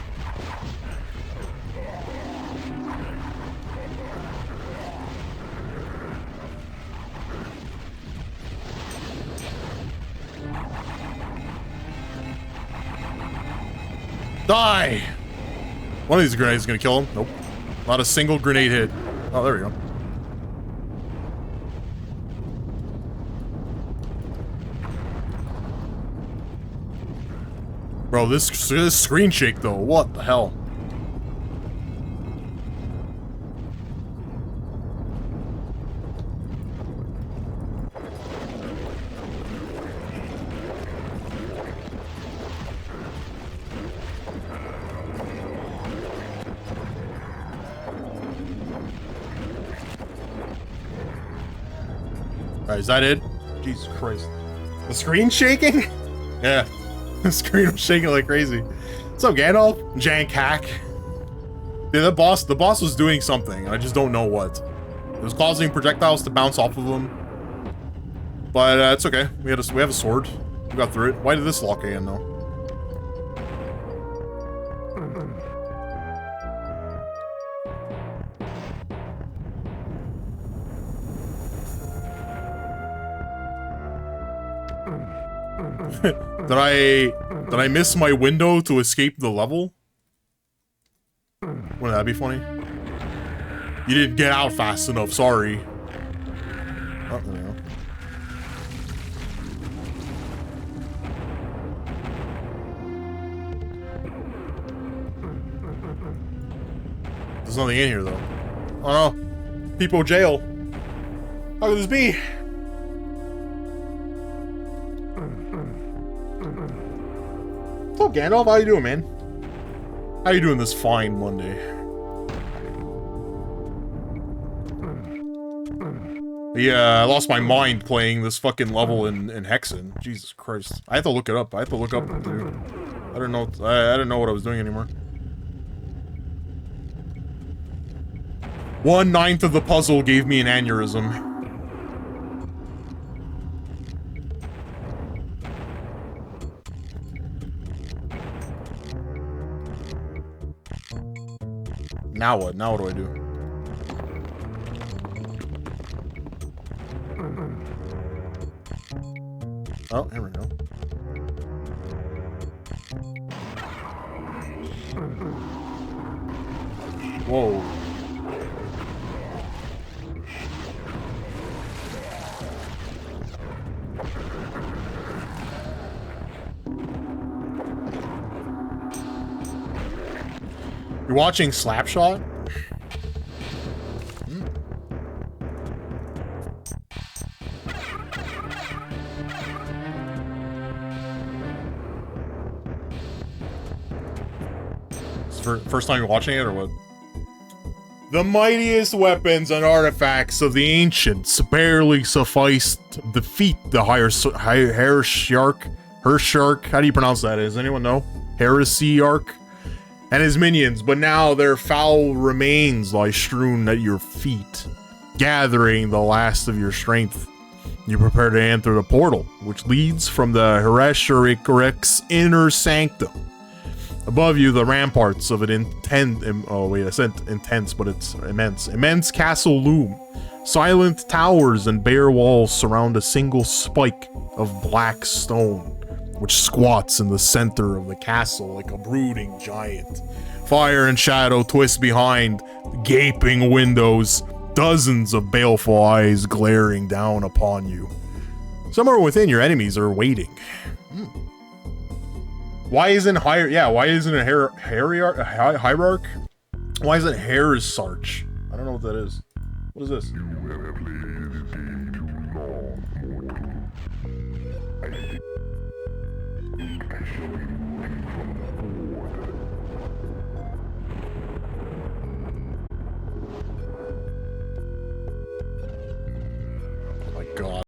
Die! One of these grenades is gonna kill him. Nope. Not a single grenade hit. Oh, there we go. Bro, this screen shake though, what the hell? Alright, is that it? Jesus Christ. The screen shaking? Yeah. The screen was shaking like crazy. What's up, Gandalf? Jank hack. Dude, the boss was doing something. I just don't know what. It was causing projectiles to bounce off of him. But it's okay. We have a sword. We got through it. Why did this lock again though? Did I miss my window to escape the level? Wouldn't that be funny? You didn't get out fast enough, sorry. Oh, there we go. There's nothing in here though. Oh no. People jail. How could this be? What's up, Gandalf? How you doing, man? How you doing this fine Monday? Yeah, I lost my mind playing this fucking level in Hexen. Jesus Christ. I have to look it up. I have to look up what to do. I don't know. I didn't know what I was doing anymore. 1/9 of the puzzle gave me an aneurysm. Now what? Now what do I do? Oh, here we go. Whoa. You're watching Slapshot? First time you're watching it, or what? The mightiest weapons and artifacts of the ancients barely sufficed to defeat the Hershark. How do you pronounce that? Does anyone know? Heresiarch and his minions, but now their foul remains lie strewn at your feet, gathering the last of your strength. You prepare to enter the portal, which leads from the Heresharik's inner sanctum. Above you, the ramparts of an intense, I said intense, but it's immense castle loom. Silent towers and bare walls surround a single spike of black stone, which squats in the center of the castle like a brooding giant. Fire and shadow twist behind gaping windows, dozens of baleful eyes glaring down upon you. Somewhere within, your enemies are waiting. Why isn't higher? Yeah, why isn't a hierarch? Why isn't hair Sarch? I don't know what that is. What is this?